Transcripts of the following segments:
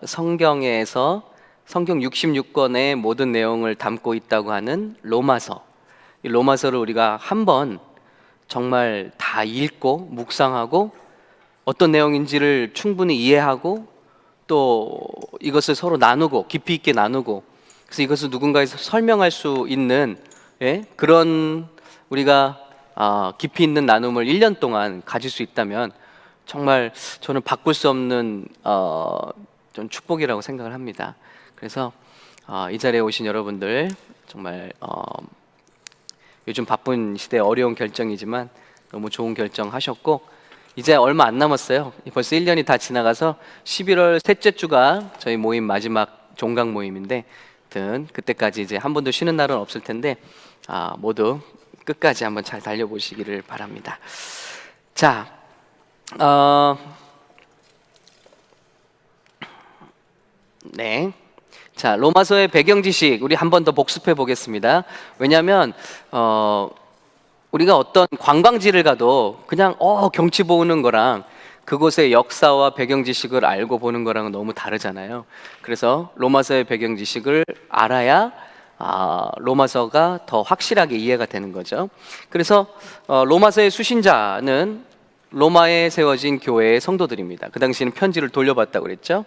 성경에서 성경 66권의 모든 내용을 담고 있다고 하는 로마서. 이 로마서를 우리가 한번 정말 다 읽고 묵상하고 어떤 내용인지를 충분히 이해하고 또 이것을 서로 나누고 깊이 있게 나누고 그래서 이것을 누군가에게 설명할 수 있는 그런 우리가 깊이 있는 나눔을 1년 동안 가질 수 있다면 정말 저는 바꿀 수 없는 좀 축복이라고 생각을 합니다. 그래서 이 자리에 오신 여러분들 정말 요즘 바쁜 시대에 어려운 결정이지만 너무 좋은 결정 하셨고 이제 얼마 안 남았어요. 벌써 1년이 다 지나가서 11월 셋째 주가 저희 모임 마지막 종강 모임인데 그때까지 이제 한 번도 쉬는 날은 없을 텐데 모두 끝까지 한번 잘 달려보시기를 바랍니다. 자, 네. 자, 로마서의 배경 지식 우리 한 번 더 복습해 보겠습니다. 왜냐하면 우리가 어떤 관광지를 가도 그냥 경치 보는 거랑 그곳의 역사와 배경 지식을 알고 보는 거랑은 너무 다르잖아요. 그래서 로마서의 배경 지식을 알아야 로마서가 더 확실하게 이해가 되는 거죠. 그래서 로마서의 수신자는 로마에 세워진 교회의 성도들입니다. 그 당시에는 편지를 돌려받았다고 그랬죠.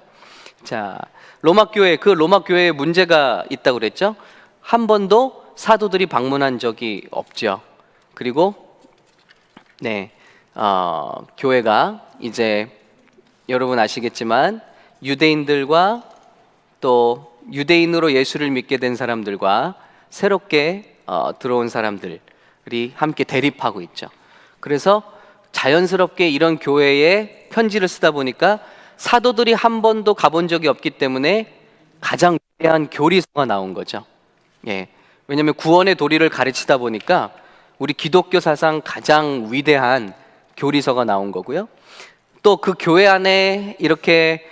자, 로마 교회에 문제가 있다고 그랬죠. 한 번도 사도들이 방문한 적이 없죠. 그리고 교회가 이제 여러분 아시겠지만 유대인들과 또 유대인으로 예수를 믿게 된 사람들과 새롭게 들어온 사람들이 함께 대립하고 있죠. 그래서 자연스럽게 이런 교회에 편지를 쓰다 보니까 사도들이 한 번도 가본 적이 없기 때문에 가장 위대한 교리서가 나온 거죠. 왜냐하면 구원의 도리를 가르치다 보니까 우리 기독교 사상 가장 위대한 교리서가 나온 거고요. 또 그 교회 안에 이렇게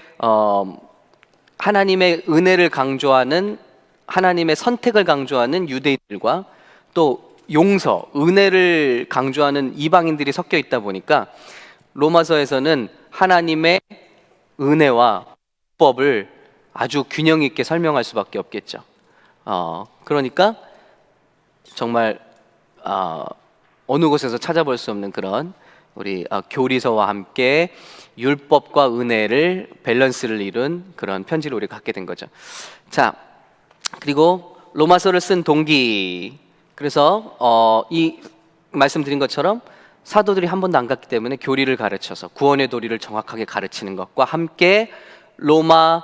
하나님의 은혜를 강조하는 하나님의 선택을 강조하는 유대인들과 또 용서, 은혜를 강조하는 이방인들이 섞여 있다 보니까 로마서에서는 하나님의 은혜와 법을 아주 균형 있게 설명할 수밖에 없겠죠. 그러니까 정말 어느 곳에서 찾아볼 수 없는 그런 우리 교리서와 함께 율법과 은혜를 밸런스를 이룬 그런 편지를 우리가 갖게 된 거죠. 자, 그리고 로마서를 쓴 동기. 그래서 이 말씀드린 것처럼 사도들이 한 번도 안 갔기 때문에 교리를 가르쳐서 구원의 도리를 정확하게 가르치는 것과 함께 로마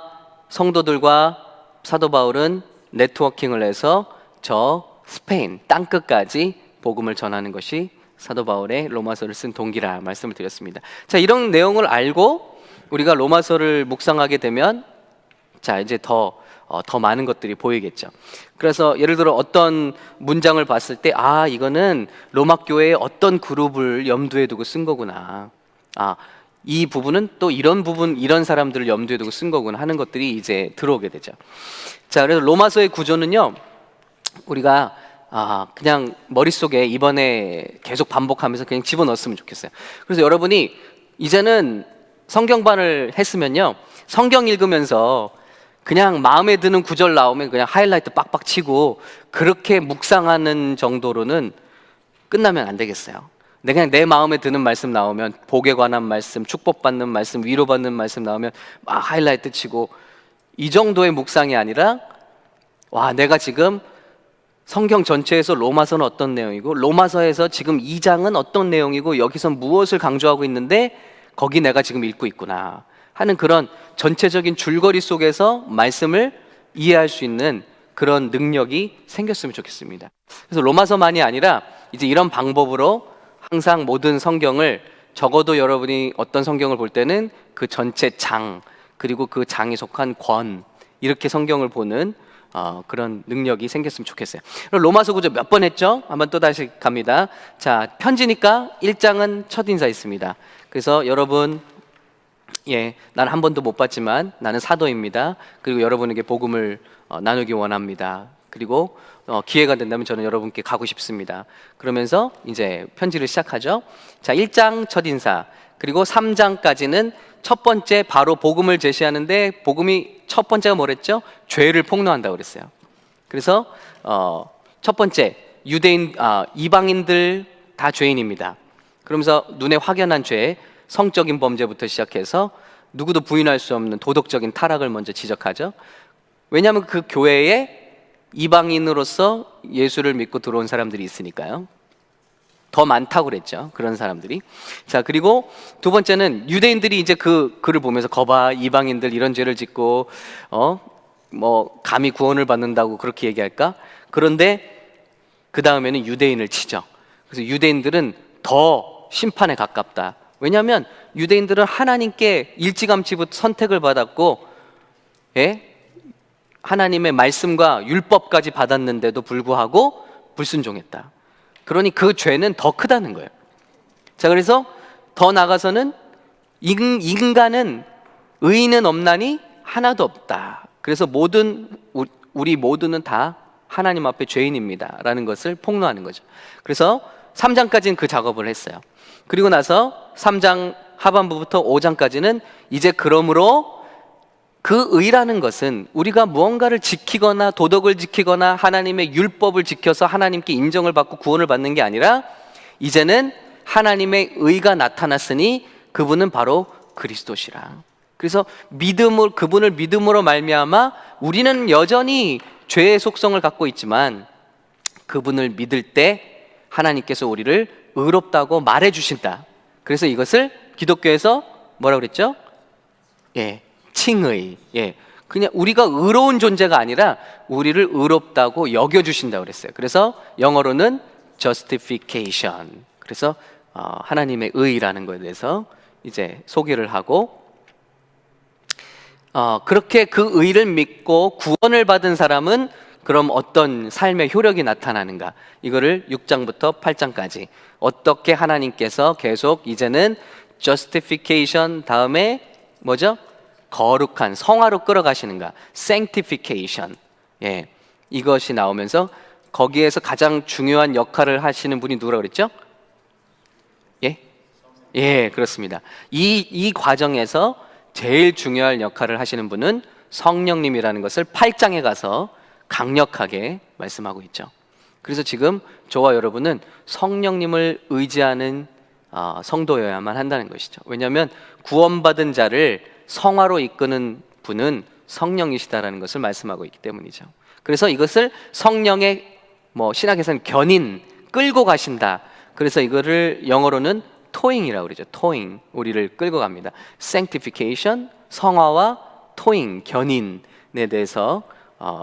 성도들과 사도 바울은 네트워킹을 해서 저 스페인 땅끝까지 복음을 전하는 것이 사도 바울의 로마서를 쓴 동기라 말씀을 드렸습니다. 자, 이런 내용을 알고 우리가 로마서를 묵상하게 되면 자, 이제 더 많은 것들이 보이겠죠. 그래서 예를 들어 어떤 문장을 봤을 때 이거는 로마 교회의 어떤 그룹을 염두에 두고 쓴 거구나. 이 부분은 또 이런 사람들을 염두에 두고 쓴 거구나 하는 것들이 이제 들어오게 되죠. 자, 그래서 로마서의 구조는요. 우리가 그냥 머릿속에 이번에 계속 반복하면서 그냥 집어넣었으면 좋겠어요. 그래서 여러분이 이제는 성경반을 했으면요. 성경 읽으면서 그냥 마음에 드는 구절 나오면 그냥 하이라이트 빡빡 치고 그렇게 묵상하는 정도로는 끝나면 안 되겠어요. 그냥 내 마음에 드는 말씀 나오면 복에 관한 말씀, 축복받는 말씀, 위로받는 말씀 나오면 막 하이라이트 치고 이 정도의 묵상이 아니라 내가 지금 성경 전체에서 로마서는 어떤 내용이고 로마서에서 지금 2장은 어떤 내용이고 여기서 무엇을 강조하고 있는데 거기 내가 지금 읽고 있구나 하는 그런 전체적인 줄거리 속에서 말씀을 이해할 수 있는 그런 능력이 생겼으면 좋겠습니다. 그래서 로마서만이 아니라 이제 이런 방법으로 항상 모든 성경을 적어도 여러분이 어떤 성경을 볼 때는 그 전체 장 그리고 그 장에 속한 권 이렇게 성경을 보는 그런 능력이 생겼으면 좋겠어요. 로마서 구조 몇 번 했죠? 한번 또 다시 갑니다. 자, 편지니까 1장은 첫인사 있습니다. 그래서 여러분 나는 한 번도 못 봤지만 나는 사도입니다. 그리고 여러분에게 복음을 나누기 원합니다. 그리고 기회가 된다면 저는 여러분께 가고 싶습니다. 그러면서 이제 편지를 시작하죠. 자, 1장 첫인사, 그리고 3장까지는 첫 번째 바로 복음을 제시하는데, 복음이 첫 번째가 뭐랬죠? 죄를 폭로한다고 그랬어요. 그래서 첫 번째, 이방인들 다 죄인입니다. 그러면서 눈에 확연한 죄, 성적인 범죄부터 시작해서 누구도 부인할 수 없는 도덕적인 타락을 먼저 지적하죠. 왜냐하면 그 교회에 이방인으로서 예수를 믿고 들어온 사람들이 있으니까요. 더 많다고 그랬죠, 그런 사람들이. 자, 그리고 두 번째는 유대인들이 이제 그 글을 보면서 거봐, 이방인들 이런 죄를 짓고 뭐 감히 구원을 받는다고 그렇게 얘기할까? 그런데 그 다음에는 유대인을 치죠. 그래서 유대인들은 더 심판에 가깝다. 왜냐하면 유대인들은 하나님께 일찌감치 선택을 받았고, 하나님의 말씀과 율법까지 받았는데도 불구하고 불순종했다. 그러니 그 죄는 더 크다는 거예요. 자, 그래서 더 나가서는 인간은 의인은 없나니 하나도 없다. 그래서 우리 모두는 다 하나님 앞에 죄인입니다 라는 것을 폭로하는 거죠. 그래서 3장까지는 그 작업을 했어요. 그리고 나서 3장 하반부부터 5장까지는 이제 그러므로 그 의라는 것은 우리가 무언가를 지키거나 도덕을 지키거나 하나님의 율법을 지켜서 하나님께 인정을 받고 구원을 받는 게 아니라, 이제는 하나님의 의가 나타났으니 그분은 바로 그리스도시라. 그래서 그분을 믿음으로 말미암아 우리는 여전히 죄의 속성을 갖고 있지만, 그분을 믿을 때 하나님께서 우리를 의롭다고 말해 주신다. 그래서 이것을 기독교에서 뭐라고 그랬죠? 칭의. 그냥 우리가 의로운 존재가 아니라 우리를 의롭다고 여겨주신다고 그랬어요. 그래서 영어로는 justification. 그래서 하나님의 의라는 것에 대해서 이제 소개를 하고, 그렇게 그 의를 믿고 구원을 받은 사람은 그럼 어떤 삶의 효력이 나타나는가, 이거를 6장부터 8장까지 어떻게 하나님께서 계속 이제는 justification 다음에 뭐죠? 거룩한 성화로 끌어가시는가, sanctification. 이것이 나오면서 거기에서 가장 중요한 역할을 하시는 분이 누구라고 그랬죠? 그렇습니다. 이 과정에서 제일 중요한 역할을 하시는 분은 성령님이라는 것을 8장에 가서 강력하게 말씀하고 있죠. 그래서 지금 저와 여러분은 성령님을 의지하는 성도여야만 한다는 것이죠. 왜냐하면 구원받은 자를 성화로 이끄는 분은 성령이시다라는 것을 말씀하고 있기 때문이죠. 그래서 이것을 성령의 신학에서는 견인, 끌고 가신다. 그래서 이거를 영어로는 towing이라고 그러죠. towing, 우리를 끌고 갑니다. sanctification, 성화와 towing, 견인에 대해서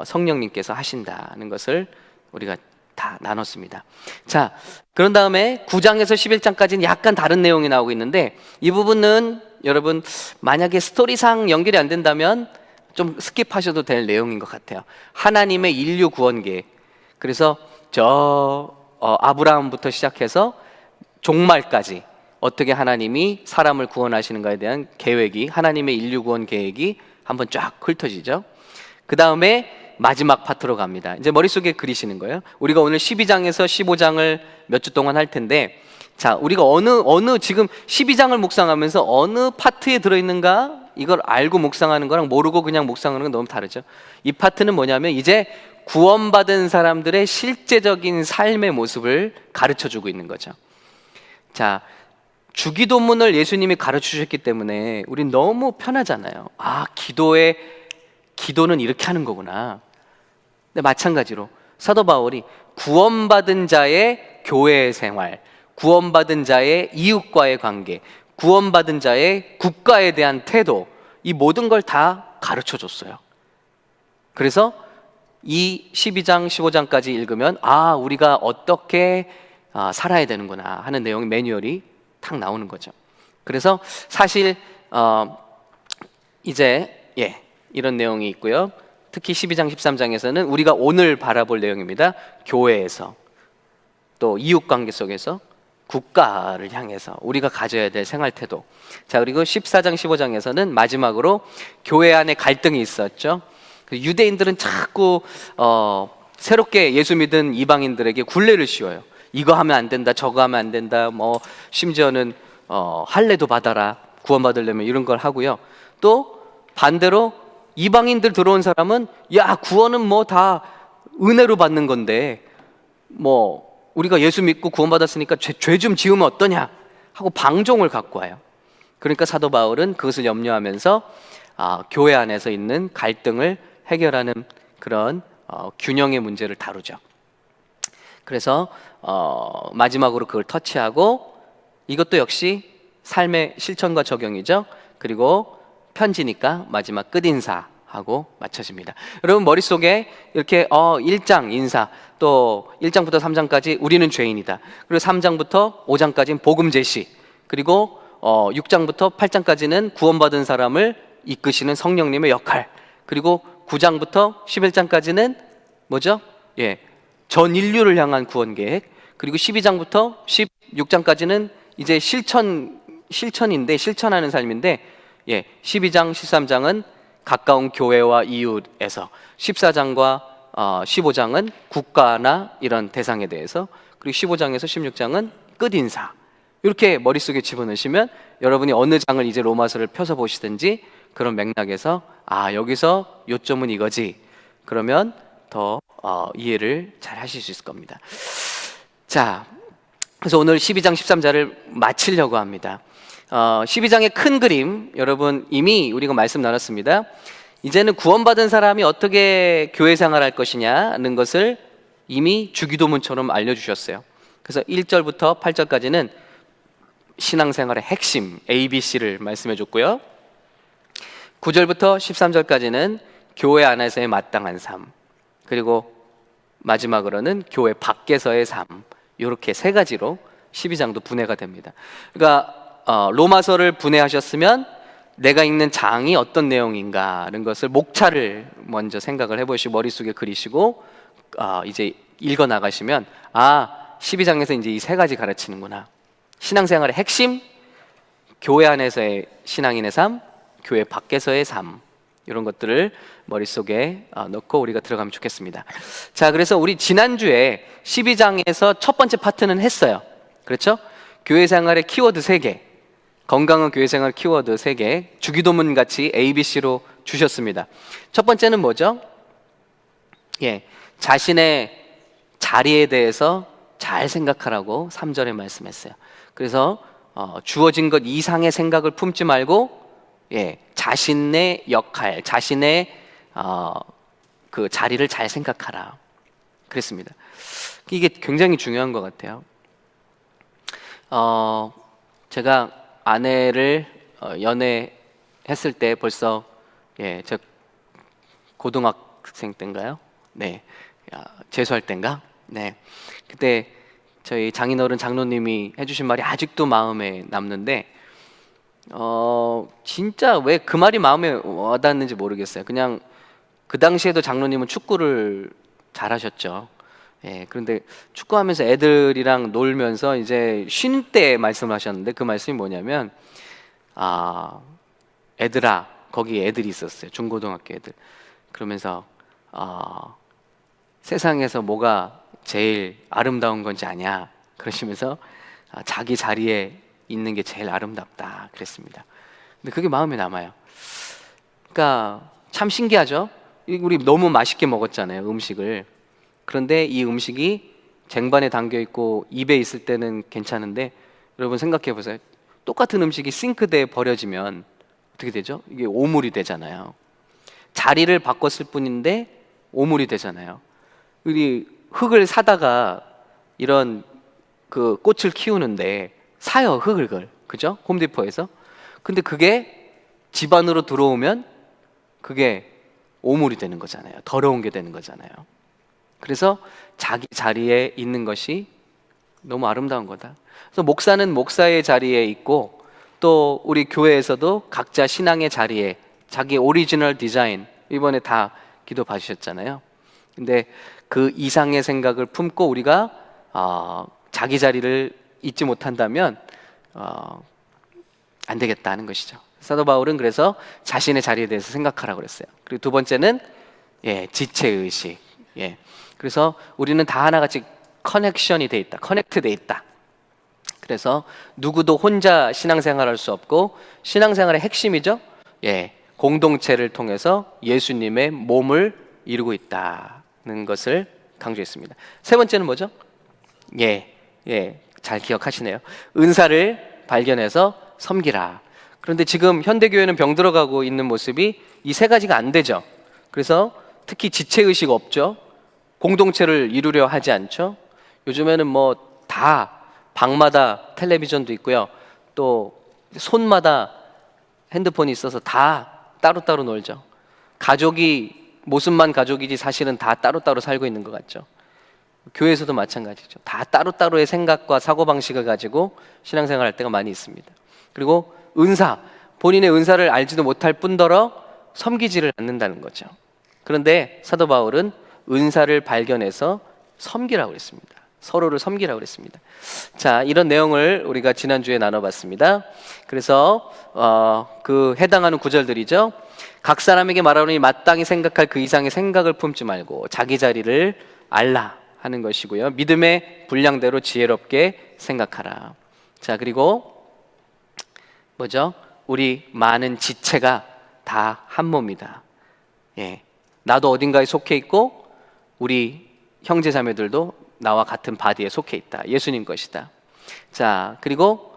성령님께서 하신다는 것을 우리가 다 나눴습니다. 자, 그런 다음에 9장에서 11장까지는 약간 다른 내용이 나오고 있는데, 이 부분은 여러분 만약에 스토리상 연결이 안 된다면 좀 스킵하셔도 될 내용인 것 같아요. 하나님의 인류 구원 계획. 그래서 아브라함부터 시작해서 종말까지 어떻게 하나님이 사람을 구원하시는가에 대한 계획이, 하나님의 인류 구원 계획이 한번 쫙 훑어지죠. 그 다음에 마지막 파트로 갑니다. 이제 머릿속에 그리시는 거예요. 우리가 오늘 12장에서 15장을 몇 주 동안 할 텐데, 자, 우리가 어느 지금 12장을 묵상하면서 어느 파트에 들어있는가, 이걸 알고 묵상하는 거랑 모르고 그냥 묵상하는 건 너무 다르죠. 이 파트는 뭐냐면 이제 구원받은 사람들의 실제적인 삶의 모습을 가르쳐주고 있는 거죠. 자, 주기도문을 예수님이 가르쳐주셨기 때문에 우린 너무 편하잖아요. 기도는 이렇게 하는 거구나. 근데 마찬가지로 사도 바울이 구원받은 자의 교회 생활, 구원받은 자의 이웃과의 관계, 구원받은 자의 국가에 대한 태도, 이 모든 걸 다 가르쳐 줬어요. 그래서 이 12장, 15장까지 읽으면 우리가 어떻게 살아야 되는구나 하는 내용의 매뉴얼이 탁 나오는 거죠. 그래서 사실 이제 이런 내용이 있고요. 특히 12장, 13장에서는 우리가 오늘 바라볼 내용입니다. 교회에서, 또 이웃관계 속에서, 국가를 향해서 우리가 가져야 될 생활 태도. 자, 그리고 14장, 15장에서는 마지막으로 교회 안에 갈등이 있었죠. 유대인들은 자꾸 새롭게 예수 믿은 이방인들에게 굴레를 씌워요. 이거 하면 안 된다, 저거 하면 안 된다, 뭐 심지어는 할례도 받아라, 구원받으려면 이런 걸 하고요. 또 반대로 이방인들 들어온 사람은 야, 구원은 뭐 다 은혜로 받는 건데 뭐 우리가 예수 믿고 구원받았으니까 죄 좀 지으면 어떠냐 하고 방종을 갖고 와요. 그러니까 사도 바울은 그것을 염려하면서 교회 안에서 있는 갈등을 해결하는 그런 균형의 문제를 다루죠. 그래서 마지막으로 그걸 터치하고, 이것도 역시 삶의 실천과 적용이죠. 그리고 편지니까 마지막 끝인사하고 맞춰집니다. 여러분 머릿속에 이렇게 1장 인사, 또 1장부터 3장까지 우리는 죄인이다, 그리고 3장부터 5장까지는 복음 제시, 그리고 6장부터 8장까지는 구원받은 사람을 이끄시는 성령님의 역할, 그리고 9장부터 11장까지는 뭐죠? 전 인류를 향한 구원 계획, 그리고 12장부터 16장까지는 이제 실천인데, 실천하는 삶인데, 12장, 13장은 가까운 교회와 이웃에서, 14장과 15장은 국가나 이런 대상에 대해서, 그리고 15장에서 16장은 끝인사. 이렇게 머릿속에 집어넣으시면 여러분이 어느 장을 이제 로마서를 펴서 보시든지 그런 맥락에서 여기서 요점은 이거지, 그러면 더 이해를 잘 하실 수 있을 겁니다. 자, 그래서 오늘 12장 13절을 마치려고 합니다. 12장의 큰 그림, 여러분 이미 우리가 말씀 나눴습니다. 이제는 구원받은 사람이 어떻게 교회 생활할 것이냐는 것을 이미 주기도문처럼 알려주셨어요. 그래서 1절부터 8절까지는 신앙생활의 핵심 ABC를 말씀해 줬고요. 9절부터 13절까지는 교회 안에서의 마땅한 삶, 그리고 마지막으로는 교회 밖에서의 삶, 이렇게 세 가지로 12장도 분해가 됩니다. 그러니까 로마서를 분해하셨으면 내가 읽는 장이 어떤 내용인가라는 것을 목차를 먼저 생각을 해보시고 머릿속에 그리시고 이제 읽어 나가시면 12장에서 이제 이 세 가지 가르치는구나. 신앙생활의 핵심, 교회 안에서의 신앙인의 삶, 교회 밖에서의 삶, 이런 것들을 머릿속에 넣고 우리가 들어가면 좋겠습니다. 자, 그래서 우리 지난주에 12장에서 첫 번째 파트는 했어요. 그렇죠? 교회 생활의 키워드 3개, 건강한 교회 생활 키워드 3개, 주기도문 같이 ABC로 주셨습니다. 첫 번째는 뭐죠? 자신의 자리에 대해서 잘 생각하라고 3절에 말씀했어요. 그래서 주어진 것 이상의 생각을 품지 말고 자신의 역할, 자신의 그 자리를 잘 생각하라 그랬습니다. 이게 굉장히 중요한 것 같아요. 제가 아내를 연애했을 때 벌써 저 고등학생 때인가요? 재수할 때인가? 그때 저희 장인어른 장로님이 해주신 말이 아직도 마음에 남는데, 진짜 왜 그 말이 마음에 와닿는지 모르겠어요. 그냥 그 당시에도 장로님은 축구를 잘하셨죠. 그런데 축구하면서 애들이랑 놀면서 이제 쉴 때 말씀을 하셨는데, 그 말씀이 뭐냐면 애들아, 거기 애들이 있었어요. 중고등학교 애들. 그러면서 세상에서 뭐가 제일 아름다운 건지 아냐 그러시면서 자기 자리에 있는 게 제일 아름답다 그랬습니다. 근데 그게 마음에 남아요. 그러니까 참 신기하죠? 우리 너무 맛있게 먹었잖아요, 음식을. 그런데 이 음식이 쟁반에 담겨 있고 입에 있을 때는 괜찮은데, 여러분 생각해 보세요. 똑같은 음식이 싱크대에 버려지면 어떻게 되죠? 이게 오물이 되잖아요. 자리를 바꿨을 뿐인데 오물이 되잖아요. 우리 흙을 사다가 이런 그 꽃을 키우는데 사요, 흙을. 그죠? 홈디포에서. 근데 그게 집 안으로 들어오면 그게 오물이 되는 거잖아요. 더러운 게 되는 거잖아요. 그래서 자기 자리에 있는 것이 너무 아름다운 거다. 그래서 목사는 목사의 자리에 있고, 또 우리 교회에서도 각자 신앙의 자리에 자기 오리지널 디자인, 이번에 다 기도 봐주셨잖아요. 근데 그 이상의 생각을 품고 우리가 자기 자리를 잊지 못한다면 안 되겠다는 것이죠. 사도 바울은 그래서 자신의 자리에 대해서 생각하라고 그랬어요. 그리고 두 번째는 지체의식. 그래서 우리는 다 하나같이 커넥션이 돼 있다. 커넥트 돼 있다. 그래서 누구도 혼자 신앙생활할 수 없고 신앙생활의 핵심이죠. 예, 공동체를 통해서 예수님의 몸을 이루고 있다는 것을 강조했습니다. 세 번째는 뭐죠? 잘 기억하시네요. 은사를 발견해서 섬기라. 그런데 지금 현대교회는 병들어가고 있는 모습이 이 세 가지가 안 되죠. 그래서 특히 지체의식 없죠. 공동체를 이루려 하지 않죠. 요즘에는 뭐 다 방마다 텔레비전도 있고요. 또 손마다 핸드폰이 있어서 다 따로따로 놀죠. 가족이 모습만 가족이지 사실은 다 따로따로 살고 있는 것 같죠. 교회에서도 마찬가지죠. 다 따로따로의 생각과 사고방식을 가지고 신앙생활 할 때가 많이 있습니다. 그리고 은사, 본인의 은사를 알지도 못할 뿐더러 섬기지를 않는다는 거죠. 그런데 사도 바울은 은사를 발견해서 섬기라고 그랬습니다. 서로를 섬기라고 그랬습니다. 자, 이런 내용을 우리가 지난주에 나눠봤습니다. 그래서 그 해당하는 구절들이죠. 각 사람에게 말하노니 마땅히 생각할 그 이상의 생각을 품지 말고 자기 자리를 알라 하는 것이고요. 믿음의 분량대로 지혜롭게 생각하라. 자, 그리고 뭐죠? 우리 많은 지체가 다 한 몸이다. 예, 나도 어딘가에 속해 있고 우리 형제 자매들도 나와 같은 바디에 속해 있다. 예수님 것이다. 자, 그리고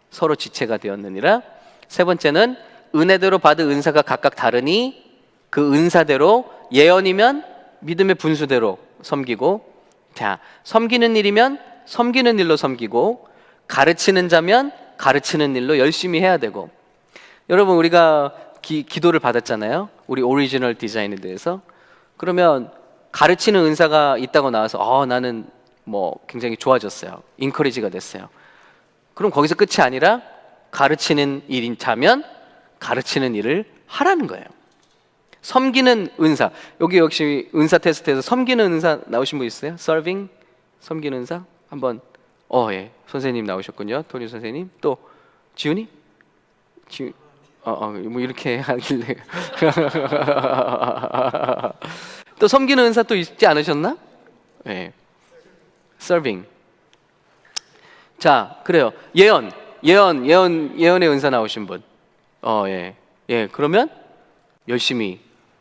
서로 지체가 되었느니라. 세 번째는 은혜대로 받은 은사가 각각 다르니 그 은사대로 예언이면 믿음의 분수대로 섬기고, 자, 섬기는 일이면 섬기는 일로 섬기고, 가르치는 자면 가르치는 일로 열심히 해야 되고. 여러분, 우리가 기도를 받았잖아요. 우리 오리지널 디자인에 대해서. 그러면 가르치는 은사가 있다고 나와서 나는 뭐 굉장히 좋아졌어요. 인커리지가 됐어요. 그럼 거기서 끝이 아니라 가르치는 일인 자면 가르치는 일을 하라는 거예요. 섬기는 은사. 여기 역시 은사 테스트에서 섬기는 은사 나오신 분 있어요? Serving? 섬기는 은사? 한번 선생님 나오셨군요. 토니 선생님. 또 지훈이? 뭐 이렇게 하길래 또 섬기는 은사 또 있지 않으셨나? Serving. 자, 그래요. 예언의 은사 나오신 분. 그러면 열심히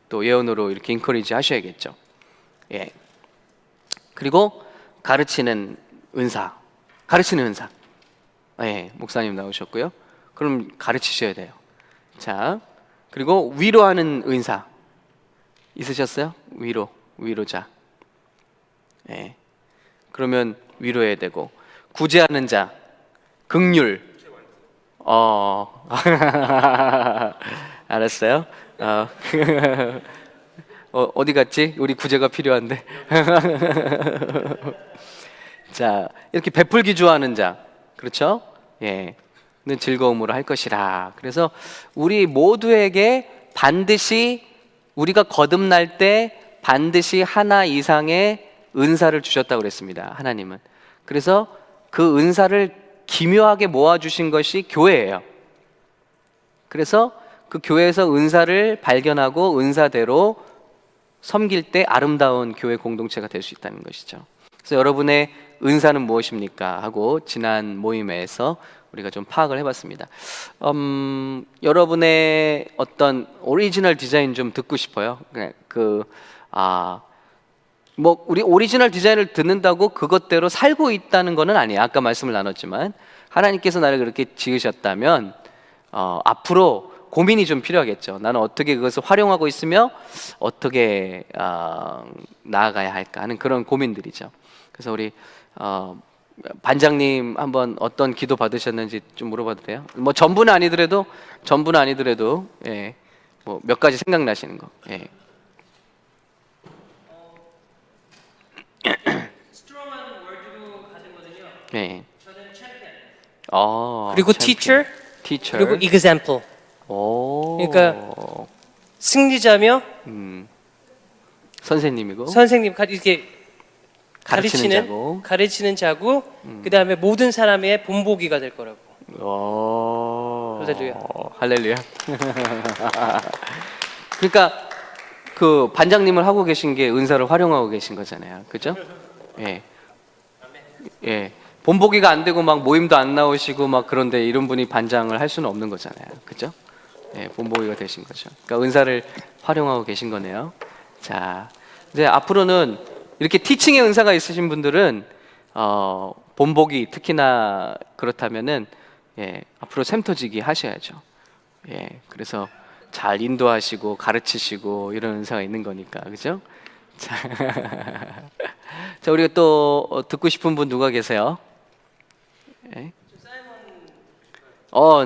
또 예언으로 이렇게 인커리지 하셔야겠죠. 그리고 가르치는 은사. 목사님 나오셨고요. 그럼 가르치셔야 돼요. 자, 그리고 위로하는 은사 있으셨어요? 위로자. 그러면 위로해야 되고, 구제하는 자, 긍휼. 알았어요. 어디 갔지? 우리 구제가 필요한데. 자, 이렇게 베풀기 좋아하는 자, 그렇죠? 는 즐거움으로 할 것이라. 그래서 우리 모두에게 반드시 우리가 거듭날 때 반드시 하나 이상의 은사를 주셨다고 그랬습니다. 하나님은. 그래서 그 은사를 기묘하게 모아주신 것이 교회예요. 그래서 그 교회에서 은사를 발견하고 은사대로 섬길 때 아름다운 교회 공동체가 될 수 있다는 것이죠. 그래서 여러분의 은사는 무엇입니까? 하고 지난 모임에서 우리가 좀 파악을 해봤습니다. 여러분의 어떤 오리지널 디자인 좀 듣고 싶어요. 우리 오리지널 디자인을 듣는다고 그것대로 살고 있다는 것은 아니에요. 아까 말씀을 나눴지만 하나님께서 나를 그렇게 지으셨다면 앞으로 고민이 좀 필요하겠죠. 나는 어떻게 그것을 활용하고 있으며 어떻게 나아가야 할까 하는 그런 고민들이죠. 그래서 우리 반장님 한번 어떤 기도 받으셨는지 좀 물어봐도 돼요? 뭐 전부는 아니더라도 뭐 몇 가지 생각나시는 거. 스트롱한 월드로 가는 거는요. 저는 챔피언. 그리고 teacher. teacher. 그리고 example. 그러니까 승리자며 선생님이고 선생님 이렇게 가르치는 가르치는 자고 그다음에 모든 사람의 본보기가 될 거라고. 할렐루야. 할렐루야. 그러니까 그 반장님을 하고 계신 게 은사를 활용하고 계신 거잖아요. 그죠? 예. 예. 본보기가 안 되고 막 모임도 안 나오시고 막 그런데 이런 분이 반장을 할 수는 없는 거잖아요. 그죠? 예, 본보기가 되신 거죠. 그러니까 은사를 활용하고 계신 거네요. 자, 이제 앞으로는 이렇게 티칭의 은사가 있으신 분들은 본보기 특히나 그렇다면은 예, 앞으로 샘터지기 하셔야죠. 예, 그래서 잘 인도하시고 가르치시고 이런 은사가 있는 거니까, 그죠? 자, 자 우리가 또 듣고 싶은 분 누가 계세요? 예?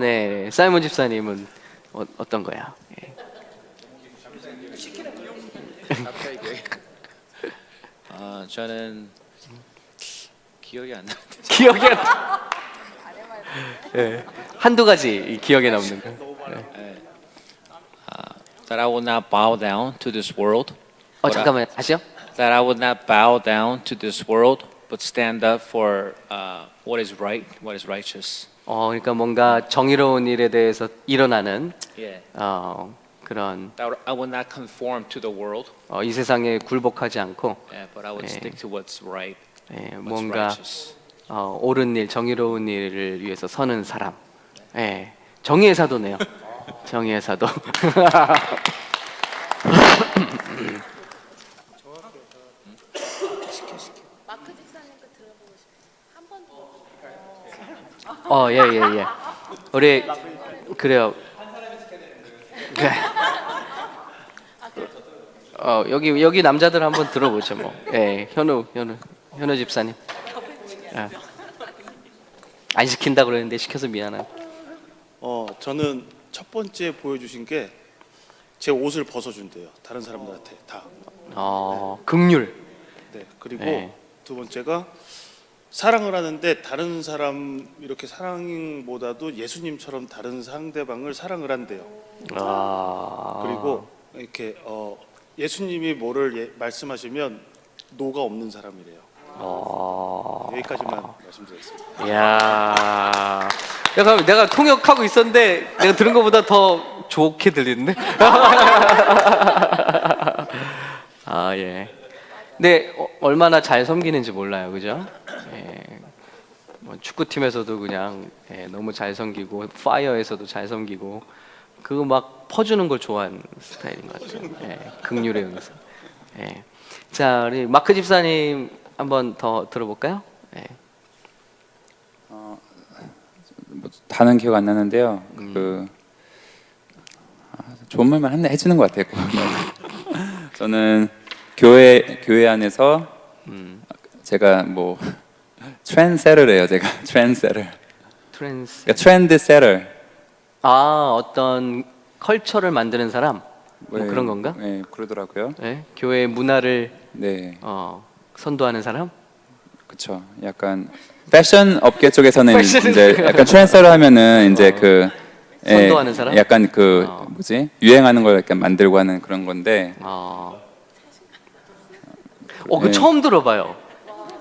네, 사이먼 집사님은 어떤 거야? 예. 저는 기억이 안 나는데. 기억이 안 나. 예, 한두 가지 기억에 남는 거. That I would not bow down to this world. 잠깐만 다시요. That I would not bow down to this world, but stand up for what is right, what is righteous. 그러니까 뭔가 정의로운 일에 대해서 일어나는 Yeah. 그런 That I would not conform to the world. 이 세상에 굴복하지 않고 Yeah, but I would stick to what's right, what's 뭔가 righteous. 옳은 일, 정의로운 일을 위해서 서는 사람. 예, 정의의 사도네요. 정의의 사도. 마크 집사님 거 들어보고 싶어요. 한 번 더. 예, 예, 예. 우리 그래요. 네. 여기 남자들 한번 들어보죠 뭐. 예, 현우 집사님. 예. 안 시킨다 그러는데 시켜서 미안하고. 저는 첫 번째 보여주신 게 제 옷을 벗어준대요. 다른 사람들한테 다. 긍휼. 네. 그리고 네. 두 번째가 사랑을 하는데 다른 사람 이렇게 사랑보다도 예수님처럼 다른 상대방을 사랑을 한대요. 그리고 이렇게 예수님이 뭐를 말씀하시면 노가 없는 사람이래요. 여기까지만 말씀드리겠습니다. 이야. 약간 내가 통역하고 있었는데 내가 들은 것보다 더 좋게 들리는데? 예. 근데 얼마나 잘 섬기는지 몰라요, 그죠? 예. 뭐 축구팀에서도 그냥 너무 잘 섬기고 파이어에서도 잘 섬기고 그거 막 퍼주는 걸 좋아하는 스타일인 것 같아요. 긍휼의 은사. 자, 우리 마크 집사님 한번 더 들어볼까요? 다는 기억 안 나는데요. 좋은 말만 해주는 것 같아요. 저는 교회 안에서 제가 뭐 트렌드세터래요. 제가 트렌드세터. 그러니까 트렌드세터. 어떤 컬처를 만드는 사람 뭐 네, 그런 건가? 네, 그러더라고요. 교회 문화를 네, 선도하는 사람? 그렇죠. 약간 패션 업계 쪽에서는 패션 이제 약간 트렌드세터 하면은 이제 선도하는 사람? 약간 뭐지 유행하는 걸 약간 만들고 하는 그런 건데. 그 처음 들어봐요.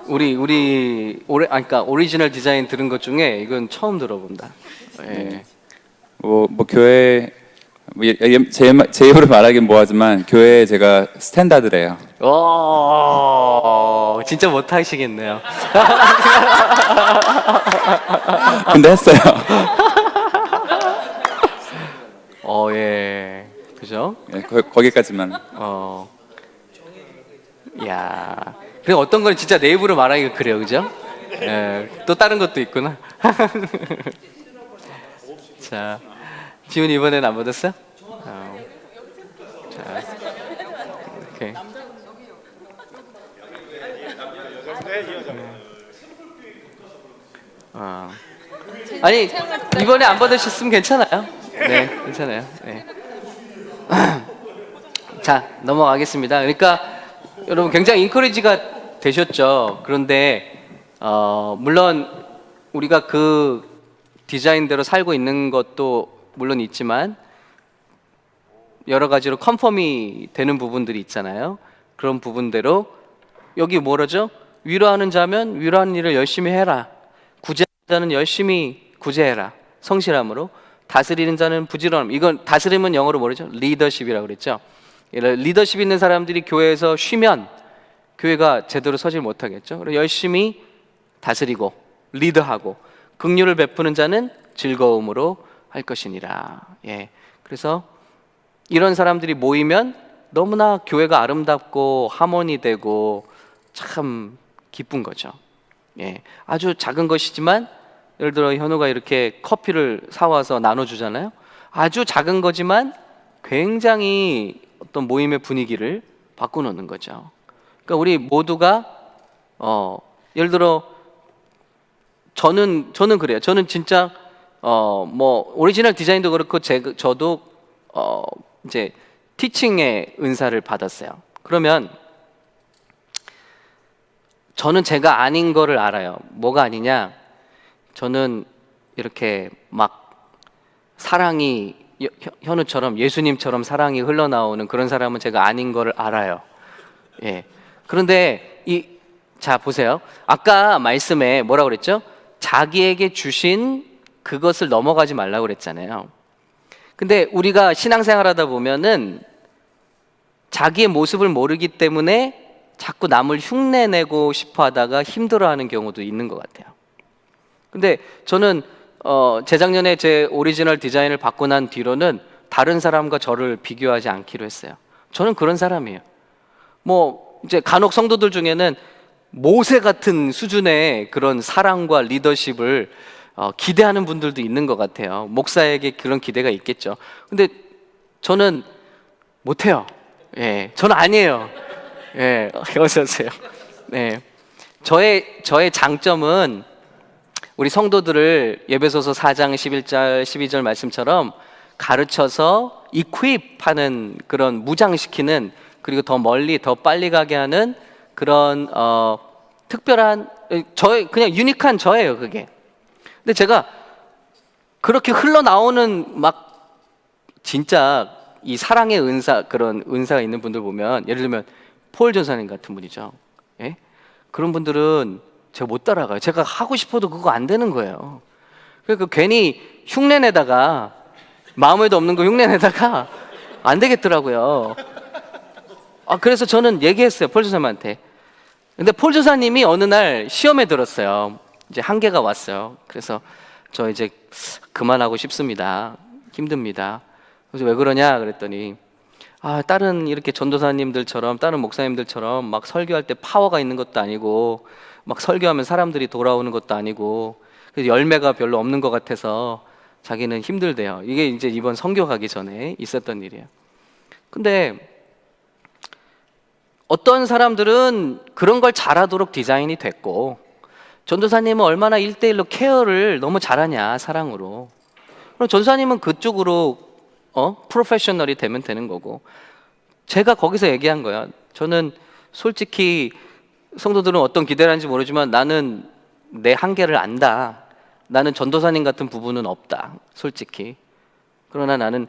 그러니까 오리지널 디자인 들은 것 중에 이건 처음 들어본다. 뭐 교회 제 입으로 말하긴 뭐하지만 교회 제가 스탠다드래요. 진짜 못 하시겠네요. 근데 했어요. 예, 그죠? 거기까지만. 야, 그리고 어떤 걸 진짜 내 입으로 말하기가 그래요, 그죠? 또 다른 것도 있구나. 자, 지훈 이번엔 안 받았어요? 자, 오케이. 아니 이번에 안 받으셨으면 괜찮아요. 네, 괜찮아요. 네. 자, 넘어가겠습니다. 그러니까 여러분 굉장히 인커리지가 되셨죠. 그런데 물론 우리가 그 디자인대로 살고 있는 것도 물론 있지만 여러 가지로 컨펌이 되는 부분들이 있잖아요. 그런 부분대로 여기 뭐라죠? 위로하는 자면 위로하는 일을 열심히 해라. 구제하는 자는 열심히 구제해라. 성실함으로. 다스리는 자는 부지런함. 이건 다스림은 영어로 뭐라죠? 리더십이라고 그랬죠. 리더십 있는 사람들이 교회에서 쉬면 교회가 제대로 서질 못하겠죠. 그래서 열심히 다스리고 리드하고 긍휼을 베푸는 자는 즐거움으로 할 것이니라. 예. 그래서 이런 사람들이 모이면 너무나 교회가 아름답고 하모니되고 참 기쁜 거죠. 예. 아주 작은 것이지만 예를 들어 현우가 이렇게 커피를 사와서 나눠주잖아요. 아주 작은 거지만 굉장히 어떤 모임의 분위기를 바꿔놓는 거죠. 그러니까 우리 모두가 예를 들어 저는 그래요. 저는 진짜 뭐 오리지널 디자인도 그렇고 저도 이제 티칭의 은사를 받았어요. 그러면 저는 제가 아닌 거를 알아요. 뭐가 아니냐? 저는 이렇게 막 사랑이 현우처럼 예수님처럼 사랑이 흘러나오는 그런 사람은 제가 아닌 거를 알아요. 예. 그런데 자 보세요. 아까 말씀에 뭐라고 그랬죠? 자기에게 주신 그것을 넘어가지 말라고 그랬잖아요. 근데 우리가 신앙생활하다 보면은 자기의 모습을 모르기 때문에 자꾸 남을 흉내내고 싶어 하다가 힘들어하는 경우도 있는 것 같아요. 근데 저는 재작년에 제 오리지널 디자인을 받고 난 뒤로는 다른 사람과 저를 비교하지 않기로 했어요. 저는 그런 사람이에요. 뭐 이제 간혹 성도들 중에는 모세 같은 수준의 그런 사랑과 리더십을 기대하는 분들도 있는 것 같아요. 목사에게 그런 기대가 있겠죠. 근데 저는 못해요. 예, 저는 아니에요. 예, 어서 오세요. 네, 저의 장점은 우리 성도들을 예배소서 4장 11절 12절 말씀처럼 가르쳐서 equip하는 그런 무장시키는 그리고 더 멀리 더 빨리 가게 하는 그런 특별한 저의 그냥 유니크한 저예요 그게. 근데 제가 그렇게 흘러나오는 막 진짜 이 사랑의 은사 그런 은사가 있는 분들 보면 예를 들면 폴 전사님 같은 분이죠. 예? 그런 분들은 제가 못 따라가요. 제가 하고 싶어도 그거 안 되는 거예요. 그러니까 괜히 흉내내다가 마음에도 없는 거 흉내내다가 안 되겠더라고요. 그래서 저는 얘기했어요 폴 전사님한테. 근데 폴 전사님이 어느 날 시험에 들었어요. 이제 한계가 왔어요. 그래서 저 이제 그만하고 싶습니다. 힘듭니다. 그래서 왜 그러냐 그랬더니 다른 이렇게 전도사님들처럼 다른 목사님들처럼 막 설교할 때 파워가 있는 것도 아니고 막 설교하면 사람들이 돌아오는 것도 아니고 그래서 열매가 별로 없는 것 같아서 자기는 힘들대요. 이게 이제 이번 선교 가기 전에 있었던 일이에요. 근데 어떤 사람들은 그런 걸 잘하도록 디자인이 됐고 전도사님은 얼마나 1대1로 케어를 너무 잘하냐 사랑으로. 그럼 전도사님은 그쪽으로 프로페셔널이 되면 되는 거고 제가 거기서 얘기한 거야. 저는 솔직히 성도들은 어떤 기대를 하는지 모르지만 나는 내 한계를 안다. 나는 전도사님 같은 부분은 없다. 솔직히. 그러나 나는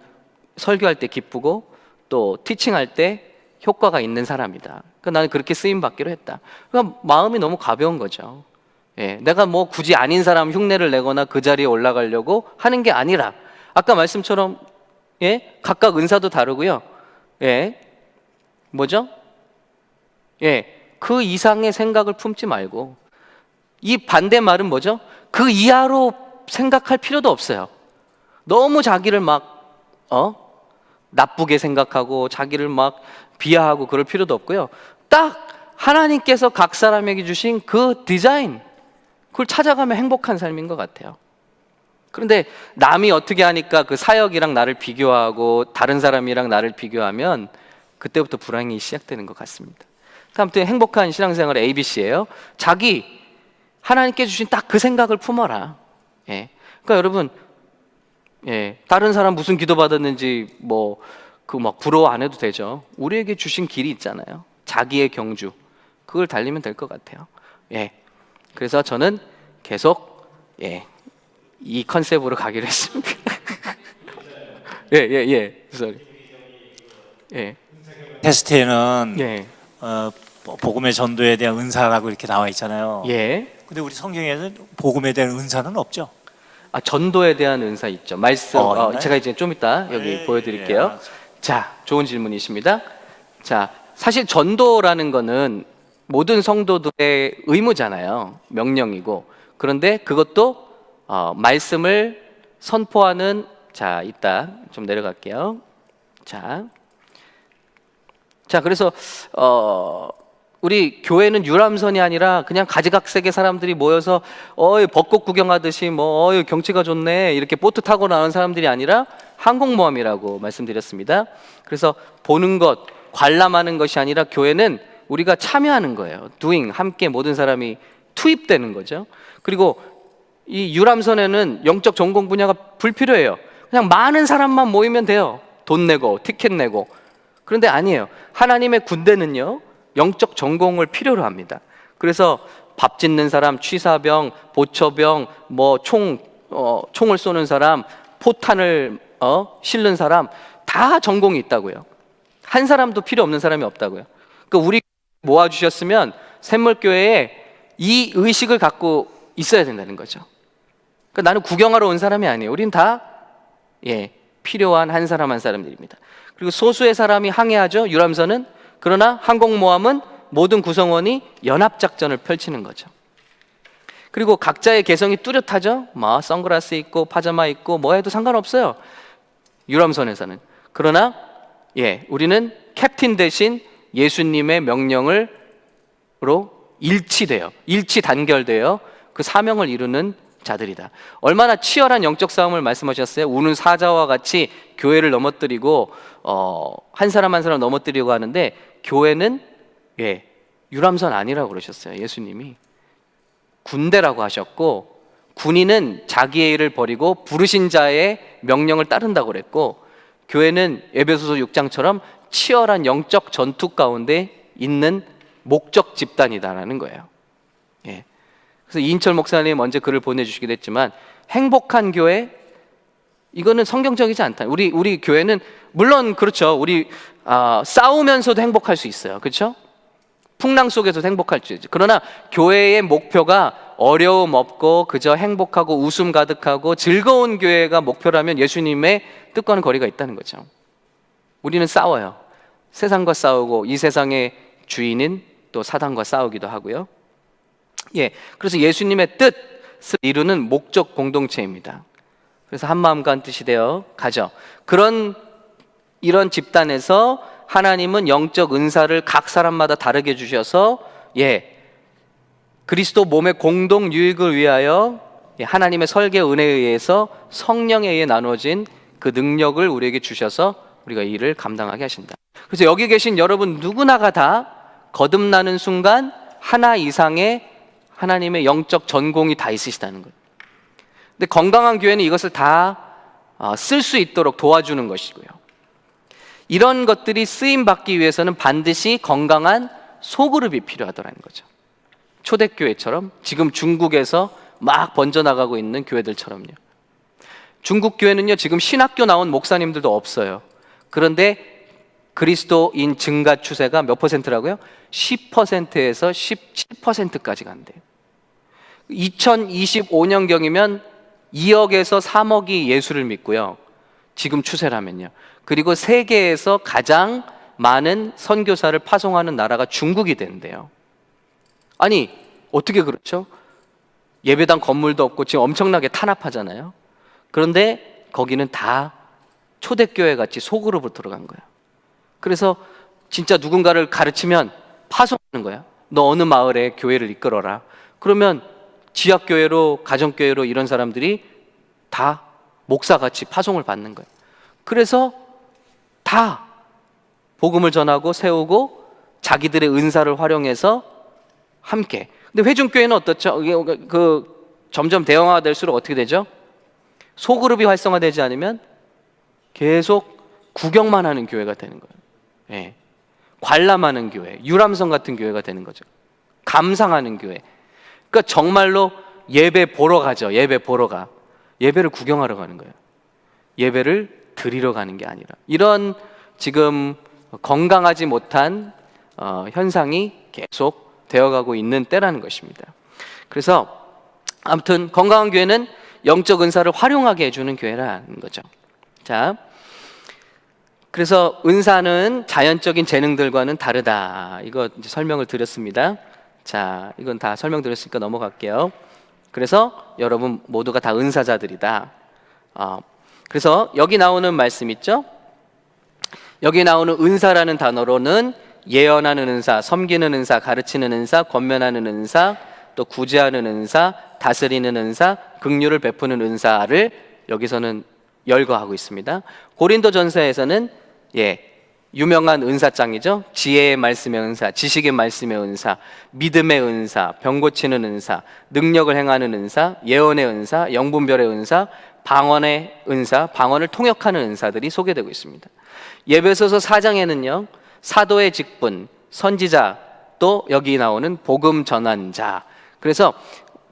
설교할 때 기쁘고 또 티칭할 때 효과가 있는 사람이다. 그러니까 나는 그렇게 쓰임 받기로 했다. 그러니까 마음이 너무 가벼운 거죠. 예, 내가 뭐 굳이 아닌 사람 흉내를 내거나 그 자리에 올라가려고 하는 게 아니라 아까 말씀처럼 예, 각각 은사도 다르고요. 예, 뭐죠? 예, 그 이상의 생각을 품지 말고 이 반대 말은 뭐죠? 그 이하로 생각할 필요도 없어요. 너무 자기를 막 나쁘게 생각하고 자기를 막 비하하고 그럴 필요도 없고요. 딱 하나님께서 각 사람에게 주신 그 디자인 그걸 찾아가면 행복한 삶인 것 같아요. 그런데 남이 어떻게 하니까 그 사역이랑 나를 비교하고 다른 사람이랑 나를 비교하면 그때부터 불행이 시작되는 것 같습니다. 아무튼 행복한 신앙생활의 ABC예요. 자기 하나님께 주신 딱 그 생각을 품어라. 예. 그러니까 여러분, 예, 다른 사람 무슨 기도 받았는지 뭐 그 막 부러워 안 해도 되죠. 우리에게 주신 길이 있잖아요. 자기의 경주 그걸 달리면 될 것 같아요. 예. 그래서 저는 계속 이 컨셉으로 가기로 했습니다. 예. 예. 테스트에는 예. 복음의 전도에 대한 은사라고 이렇게 나와 있잖아요. 예. 근데 우리 성경에는 복음에 대한 은사는 없죠. 전도에 대한 은사 있죠. 말씀 있나요? 제가 이제 좀 이따 여기 보여드릴게요. 자, 좋은 질문이십니다. 자, 사실 전도라는 거는 모든 성도들의 의무잖아요. 명령이고. 그런데 그것도 말씀을 선포하는, 자, 이따 좀 내려갈게요. 자, 그래서 우리 교회는 유람선이 아니라 그냥 가지각색의 사람들이 모여서 벚꽃 구경하듯이 경치가 좋네 이렇게 보트 타고 나오는 사람들이 아니라 항공모함이라고 말씀드렸습니다. 그래서 보는 것, 관람하는 것이 아니라 교회는 우리가 참여하는 거예요. doing, 함께 모든 사람이 투입되는 거죠. 그리고 이 유람선에는 영적 전공 분야가 불필요해요. 그냥 많은 사람만 모이면 돼요. 돈 내고 티켓 내고. 그런데 아니에요. 하나님의 군대는요, 영적 전공을 필요로 합니다. 그래서 밥 짓는 사람, 취사병, 보처병, 총을 쏘는 사람, 포탄을 실는 사람, 다 전공이 있다고요. 한 사람도 필요 없는 사람이 없다고요. 그러니까 우리 모아주셨으면 샘물교회에 이 의식을 갖고 있어야 된다는 거죠. 그러니까 나는 구경하러 온 사람이 아니에요. 우린 다 필요한 한 사람 한 사람들입니다. 그리고 소수의 사람이 항해하죠, 유람선은. 그러나 항공모함은 모든 구성원이 연합작전을 펼치는 거죠. 그리고 각자의 개성이 뚜렷하죠. 선글라스 있고 파자마 있고 뭐 해도 상관없어요, 유람선에서는. 그러나 우리는 캡틴 대신 예수님의 명령으로 일치돼요. 일치 단결돼요. 그 사명을 이루는 자들이다. 얼마나 치열한 영적 싸움을 말씀하셨어요. 우는 사자와 같이 교회를 넘어뜨리고 한 사람 한 사람 넘어뜨리고 하는데, 교회는 유람선 아니라고 그러셨어요. 예수님이 군대라고 하셨고, 군인은 자기의 일을 버리고 부르신 자의 명령을 따른다고 그랬고, 교회는 에베소서 6장처럼 치열한 영적 전투 가운데 있는 목적 집단이다라는 거예요. 그래서 이인철 목사님 언제 글을 보내주시기도 했지만, 행복한 교회, 이거는 성경적이지 않다. 우리 교회는 물론 그렇죠. 우리 싸우면서도 행복할 수 있어요. 그렇죠? 풍랑 속에서도 행복할 수 있죠. 그러나 교회의 목표가 어려움 없고 그저 행복하고 웃음 가득하고 즐거운 교회가 목표라면 예수님의 뜻과는 거리가 있다는 거죠. 우리는 싸워요. 세상과 싸우고 이 세상의 주인인 또 사단과 싸우기도 하고요. 그래서 예수님의 뜻을 이루는 목적 공동체입니다. 그래서 한 마음과 한 뜻이 되어 가죠. 이런 집단에서 하나님은 영적 은사를 각 사람마다 다르게 주셔서 그리스도 몸의 공동 유익을 위하여 하나님의 설계 은혜에 의해서 성령에 의해 나누어진 그 능력을 우리에게 주셔서 우리가 이 일을 감당하게 하신다. 그래서 여기 계신 여러분 누구나가 다 거듭나는 순간 하나 이상의 하나님의 영적 전공이 다 있으시다는 거예요. 근데 건강한 교회는 이것을 다 쓸 수 있도록 도와주는 것이고요. 이런 것들이 쓰임받기 위해서는 반드시 건강한 소그룹이 필요하더라는 거죠. 초대교회처럼, 지금 중국에서 막 번져나가고 있는 교회들처럼요. 중국 교회는요, 지금 신학교 나온 목사님들도 없어요. 그런데 그리스도인 증가 추세가 몇 퍼센트라고요? 10%에서 17%까지 간대요. 2025년경이면 2억에서 3억이 예수를 믿고요. 지금 추세라면요. 그리고 세계에서 가장 많은 선교사를 파송하는 나라가 중국이 된대요. 아니, 어떻게 그렇죠? 예배당 건물도 없고 지금 엄청나게 탄압하잖아요. 그런데 거기는 다 초대교회 같이 소그룹으로 들어간 거예요. 그래서 진짜 누군가를 가르치면 파송하는 거야. 너 어느 마을에 교회를 이끌어라. 그러면 지역교회로, 가정교회로 이런 사람들이 다 목사같이 파송을 받는 거예요. 그래서 다 복음을 전하고 세우고 자기들의 은사를 활용해서 함께. 근데 회중교회는 어떻죠? 점점 대형화가 될수록 어떻게 되죠? 소그룹이 활성화되지 않으면 계속 구경만 하는 교회가 되는 거예요. 관람하는 교회, 유람선 같은 교회가 되는 거죠. 감상하는 교회. 그러니까 정말로 예배 보러 가죠. 예배 보러 가. 예배를 구경하러 가는 거예요. 예배를 드리러 가는 게 아니라. 이런 지금 건강하지 못한 현상이 계속 되어가고 있는 때라는 것입니다. 그래서 아무튼 건강한 교회는 영적 은사를 활용하게 해주는 교회라는 거죠. 자, 그래서 은사는 자연적인 재능들과는 다르다. 이거 이제 설명을 드렸습니다. 자, 이건 다 설명드렸으니까 넘어갈게요. 그래서 여러분 모두가 다 은사자들이다. 그래서 여기 나오는 말씀 있죠? 여기 나오는 은사라는 단어로는 예언하는 은사, 섬기는 은사, 가르치는 은사, 권면하는 은사, 또 구제하는 은사, 다스리는 은사, 긍휼을 베푸는 은사를 여기서는 열거하고 있습니다. 고린도전서에서는 유명한 은사장이죠. 지혜의 말씀의 은사, 지식의 말씀의 은사, 믿음의 은사, 병 고치는 은사, 능력을 행하는 은사, 예언의 은사, 영분별의 은사, 방언의 은사, 방언을 통역하는 은사들이 소개되고 있습니다. 에베소서 4장에는요. 사도의 직분, 선지자, 또 여기 나오는 복음 전환자. 그래서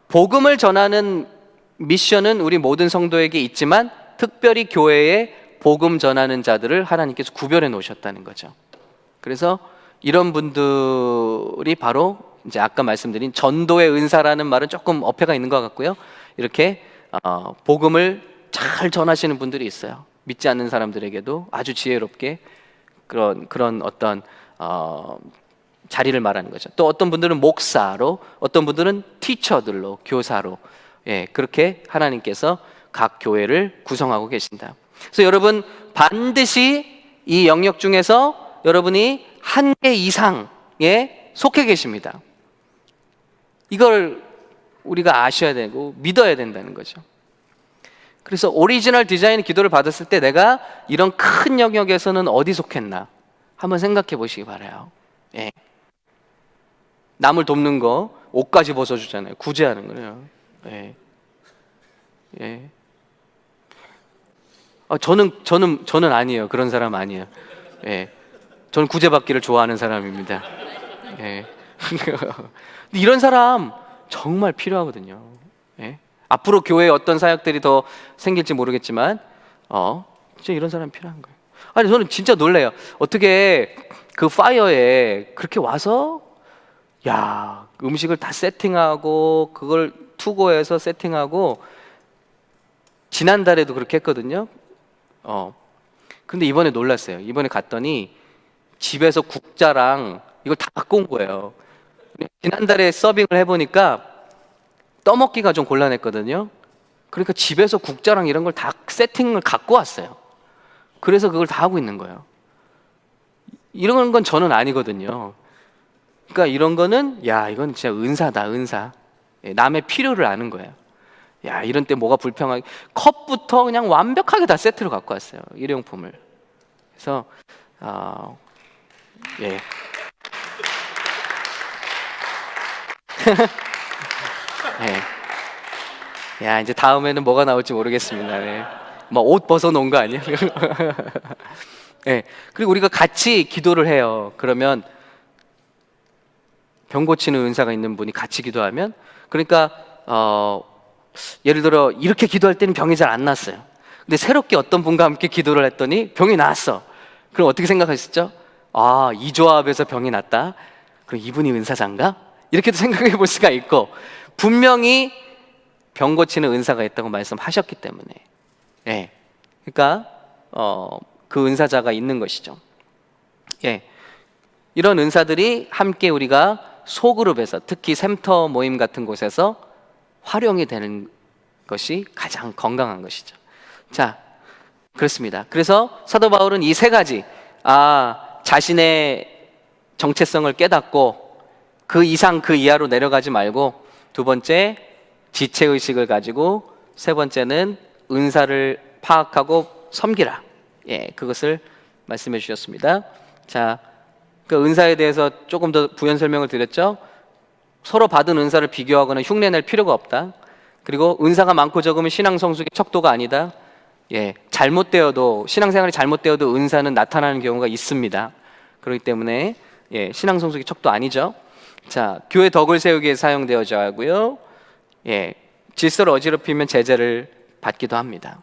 복음을 전하는 미션은 우리 모든 성도에게 있지만 특별히 교회에 복음 전하는 자들을 하나님께서 구별해 놓으셨다는 거죠. 그래서 이런 분들이 바로 이제 아까 말씀드린 전도의 은사라는 말은 조금 어폐가 있는 것 같고요. 이렇게 복음을 잘 전하시는 분들이 있어요. 믿지 않는 사람들에게도 아주 지혜롭게 그런 어떤 자리를 말하는 거죠. 또 어떤 분들은 목사로, 어떤 분들은 티처들로, 교사로, 그렇게 하나님께서 각 교회를 구성하고 계신다. 그래서 여러분 반드시 이 영역 중에서 여러분이 한 개 이상에 속해 계십니다. 이걸 우리가 아셔야 되고 믿어야 된다는 거죠. 그래서 오리지널 디자인 기도를 받았을 때 내가 이런 큰 영역에서는 어디 속했나 한번 생각해 보시기 바라요. 남을 돕는 거 옷까지 벗어주잖아요. 구제하는 거예요. 저는 아니에요. 그런 사람 아니에요. 저는 구제받기를 좋아하는 사람입니다. 근데 이런 사람 정말 필요하거든요. 앞으로 교회에 어떤 사역들이 더 생길지 모르겠지만, 진짜 이런 사람 필요한 거예요. 아니 저는 진짜 놀래요. 어떻게 그 파이어에 그렇게 와서, 음식을 다 세팅하고 그걸 투고해서 세팅하고 지난달에도 그렇게 했거든요. 근데 이번에 놀랐어요. 이번에 갔더니 집에서 국자랑 이걸 다 갖고 온 거예요. 지난달에 서빙을 해보니까 떠먹기가 좀 곤란했거든요. 그러니까 집에서 국자랑 이런 걸 다 세팅을 갖고 왔어요. 그래서 그걸 다 하고 있는 거예요. 이런 건 저는 아니거든요. 그러니까 이런 거는 이건 진짜 은사다, 은사. 남의 필요를 아는 거예요. 이런 때 뭐가 불평하게, 컵부터 그냥 완벽하게 다 세트로 갖고 왔어요. 일회용품을. 그래서 이제 다음에는 뭐가 나올지 모르겠습니다. 뭐 옷 벗어 놓은 거 아니에요? 그리고 우리가 같이 기도를 해요. 그러면 병 고치는 은사가 있는 분이 같이 기도하면, 그러니까 예를 들어 이렇게 기도할 때는 병이 잘 안 났어요. 근데 새롭게 어떤 분과 함께 기도를 했더니 병이 나았어. 그럼 어떻게 생각하시죠? 이 조합에서 병이 났다. 그럼 이분이 은사자인가? 이렇게도 생각해 볼 수가 있고, 분명히 병 고치는 은사가 있다고 말씀하셨기 때문에, 그러니까 그 은사자가 있는 것이죠. 이런 은사들이 함께 우리가 소그룹에서, 특히 샘터 모임 같은 곳에서 활용이 되는 것이 가장 건강한 것이죠. 자, 그렇습니다. 그래서 사도 바울은 이 세 가지, 자신의 정체성을 깨닫고 그 이상 그 이하로 내려가지 말고, 두 번째 지체의식을 가지고, 세 번째는 은사를 파악하고 섬기라. 그것을 말씀해 주셨습니다. 자, 그 은사에 대해서 조금 더 부연 설명을 드렸죠. 서로 받은 은사를 비교하거나 흉내낼 필요가 없다. 그리고 은사가 많고 적으면 신앙 성숙의 척도가 아니다. 잘못되어도, 신앙생활이 잘못되어도 은사는 나타나는 경우가 있습니다. 그렇기 때문에 신앙 성숙의 척도 아니죠. 자, 교회 덕을 세우기 위해 사용되어져 하고요. 질서를 어지럽히면 제재를 받기도 합니다.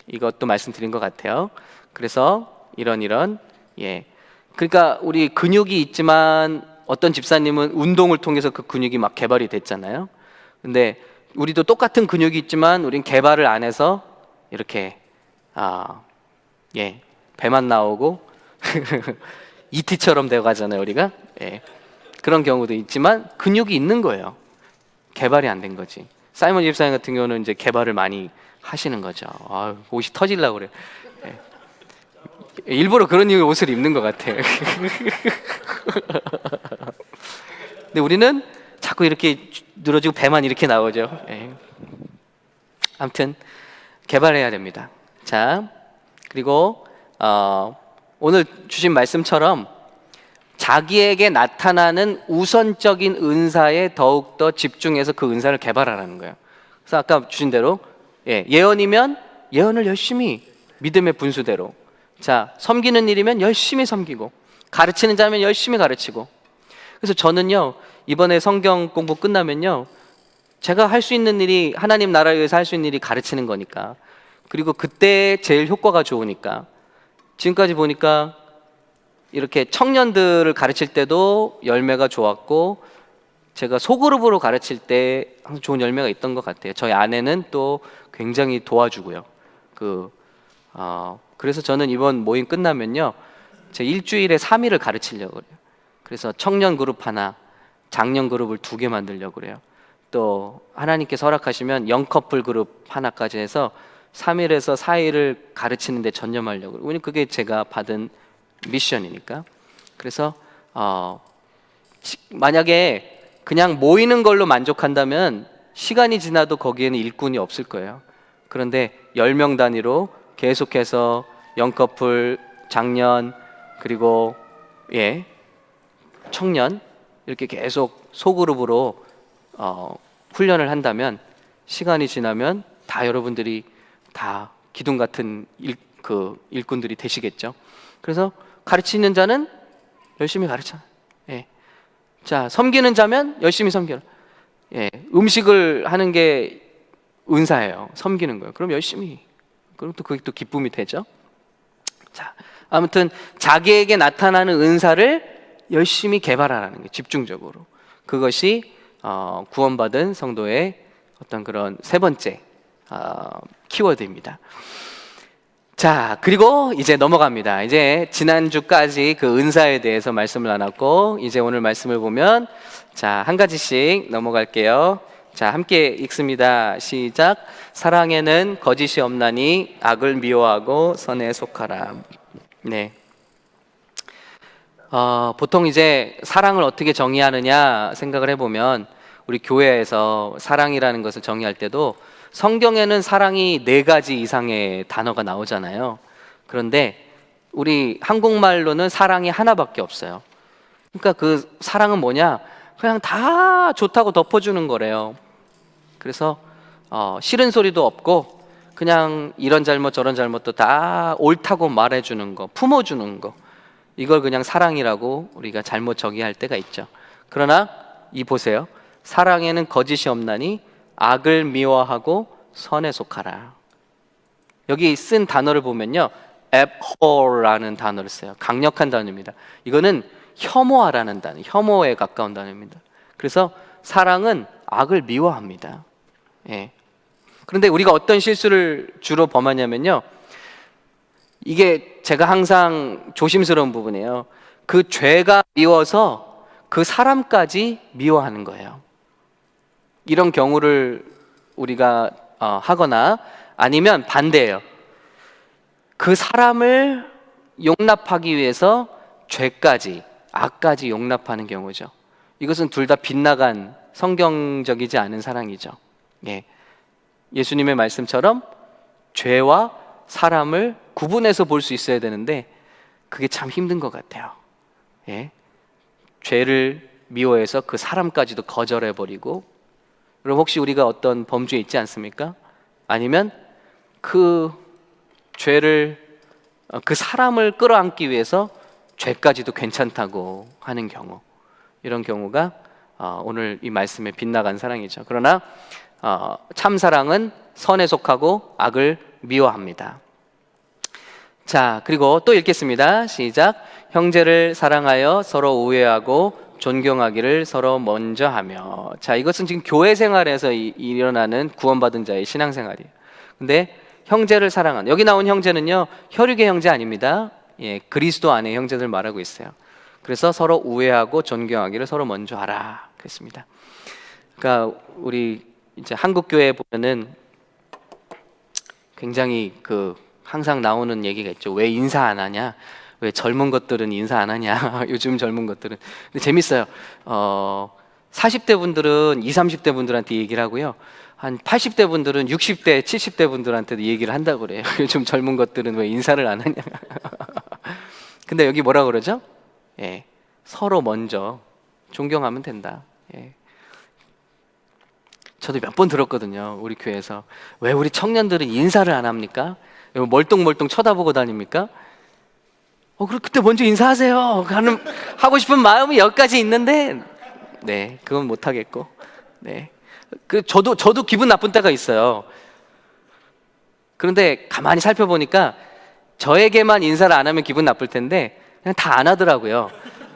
이것도 말씀드린 것 같아요. 그래서 이런 그러니까 우리 근육이 있지만 어떤 집사님은 운동을 통해서 그 근육이 막 개발이 됐잖아요. 근데 우리도 똑같은 근육이 있지만 우린 개발을 안 해서 이렇게 배만 나오고 ET처럼 되어가잖아요, 우리가. 예. 그런 경우도 있지만 근육이 있는 거예요. 개발이 안 된 거지. 사이먼 집사님 같은 경우는 이제 개발을 많이 하시는 거죠. 아유, 옷이 터질라고 그래. 예. 일부러 그런 이유 옷을 입는 것 같아. 근데 우리는 자꾸 이렇게 늘어지고 배만 이렇게 나오죠. 예. 아무튼 개발해야 됩니다. 자, 그리고 오늘 주신 말씀처럼 자기에게 나타나는 우선적인 은사에 더욱더 집중해서 그 은사를 개발하라는 거예요. 그래서 아까 주신 대로 예언이면 예언을 열심히 믿음의 분수대로, 자, 섬기는 일이면 열심히 섬기고, 가르치는 자면 열심히 가르치고. 그래서 저는요, 이번에 성경 공부 끝나면요, 제가 할 수 있는 일이, 하나님 나라를 위해서 할 수 있는 일이 가르치는 거니까, 그리고 그때 제일 효과가 좋으니까, 지금까지 보니까 이렇게 청년들을 가르칠 때도 열매가 좋았고, 제가 소그룹으로 가르칠 때 항상 좋은 열매가 있던 것 같아요. 저희 아내는 또 굉장히 도와주고요. 그래서 저는 이번 모임 끝나면요, 제 일주일에 3일을 가르치려고 그래요. 그래서 청년 그룹 하나, 장년 그룹을 2개 만들려고 그래요. 또 하나님께서 허락하시면 영커플 그룹 하나까지 해서 3일에서 4일을 가르치는 데 전념하려고 그래요. 왜냐면 그게 제가 받은 미션이니까. 그래서 만약에 그냥 모이는 걸로 만족한다면 시간이 지나도 거기에는 일꾼이 없을 거예요. 그런데 10명 단위로 계속해서 영커플, 장년, 그리고 청년 이렇게 계속 소그룹으로 훈련을 한다면 시간이 지나면 다 여러분들이 다 기둥 같은 일꾼들이 되시겠죠. 그래서 가르치는 자는 열심히 가르쳐. 자, 섬기는 자면 열심히 섬겨라. 음식을 하는 게 은사예요. 섬기는 거예요. 그럼 열심히. 그럼 또 그게 또 기쁨이 되죠. 자, 아무튼 자기에게 나타나는 은사를 열심히 개발하라는 게 집중적으로. 그것이 구원받은 성도의 어떤 그런 세 번째 키워드입니다. 자, 그리고 이제 넘어갑니다. 이제 지난주까지 그 은사에 대해서 말씀을 나눴고, 이제 오늘 말씀을 보면, 자, 한 가지씩 넘어갈게요. 자, 함께 읽습니다. 시작. 사랑에는 거짓이 없나니 악을 미워하고 선에 속하라. 네. 보통 이제 사랑을 어떻게 정의하느냐 생각을 해보면, 우리 교회에서 사랑이라는 것을 정의할 때도 성경에는 사랑이 4가지 이상의 단어가 나오잖아요. 그런데 우리 한국말로는 사랑이 하나밖에 없어요. 그러니까 그 사랑은 뭐냐? 그냥 다 좋다고 덮어주는 거래요. 그래서 싫은 소리도 없고 그냥 이런 잘못 저런 잘못도 다 옳다고 말해주는 거, 품어주는 거, 이걸 그냥 사랑이라고 우리가 잘못 정의할 때가 있죠. 그러나 이 보세요. 사랑에는 거짓이 없나니 악을 미워하고 선에 속하라. 여기 쓴 단어를 보면요, abhor라는 단어를 써요. 강력한 단어입니다. 이거는 혐오하라는 단어, 혐오에 가까운 단어입니다. 그래서 사랑은 악을 미워합니다. 그런데 우리가 어떤 실수를 주로 범하냐면요, 이게 제가 항상 조심스러운 부분이에요. 그 죄가 미워서 그 사람까지 미워하는 거예요. 이런 경우를 우리가 하거나, 아니면 반대예요. 그 사람을 용납하기 위해서 죄까지, 악까지 용납하는 경우죠. 이것은 둘 다 빗나간 성경적이지 않은 사랑이죠. 예수님의 말씀처럼 죄와 사람을 구분해서 볼 수 있어야 되는데 그게 참 힘든 것 같아요. 죄를 미워해서 그 사람까지도 거절해버리고, 그럼 혹시 우리가 어떤 범죄에 있지 않습니까? 아니면 그 죄를, 그 사람을 끌어안기 위해서 죄까지도 괜찮다고 하는 경우, 이런 경우가 오늘 이 말씀에 빗나간 사랑이죠. 그러나 참 사랑은 선에 속하고 악을 미워합니다. 자, 그리고 또 읽겠습니다. 시작. 형제를 사랑하여 서로 우애하고 존경하기를 서로 먼저 하며. 자, 이것은 지금 교회 생활에서 일어나는 구원받은 자의 신앙생활이에요. 근데 형제를 사랑하는, 여기 나온 형제는요 혈육의 형제 아닙니다. 예, 그리스도 안의 형제들 말하고 있어요. 그래서 서로 우애하고 존경하기를 서로 먼저 하라 그랬습니다. 그러니까 우리 이제 한국 교회에 보면은 굉장히 그 항상 나오는 얘기가 있죠. 왜 인사 안 하냐? 왜 젊은 것들은 인사 안 하냐? 요즘 젊은 것들은. 근데 재밌어요. 40대 분들은 20, 30대 분들한테 얘기를 하고요. 한 80대 분들은 60대, 70대 분들한테도 얘기를 한다고 그래요. 요즘 젊은 것들은 왜 인사를 안 하냐? 근데 여기 뭐라 그러죠? 예, 서로 먼저 존경하면 된다. 예. 저도 몇 번 들었거든요. 우리 교회에서 왜 우리 청년들은 인사를 안 합니까? 멀뚱멀뚱 쳐다보고 다닙니까? 그럼 그때 먼저 인사하세요. 하고 싶은 마음이 여기까지 있는데, 네, 그건 못 하겠고, 네, 저도 기분 나쁜 때가 있어요. 그런데 가만히 살펴보니까 저에게만 인사를 안 하면 기분 나쁠 텐데 그냥 다 안 하더라고요.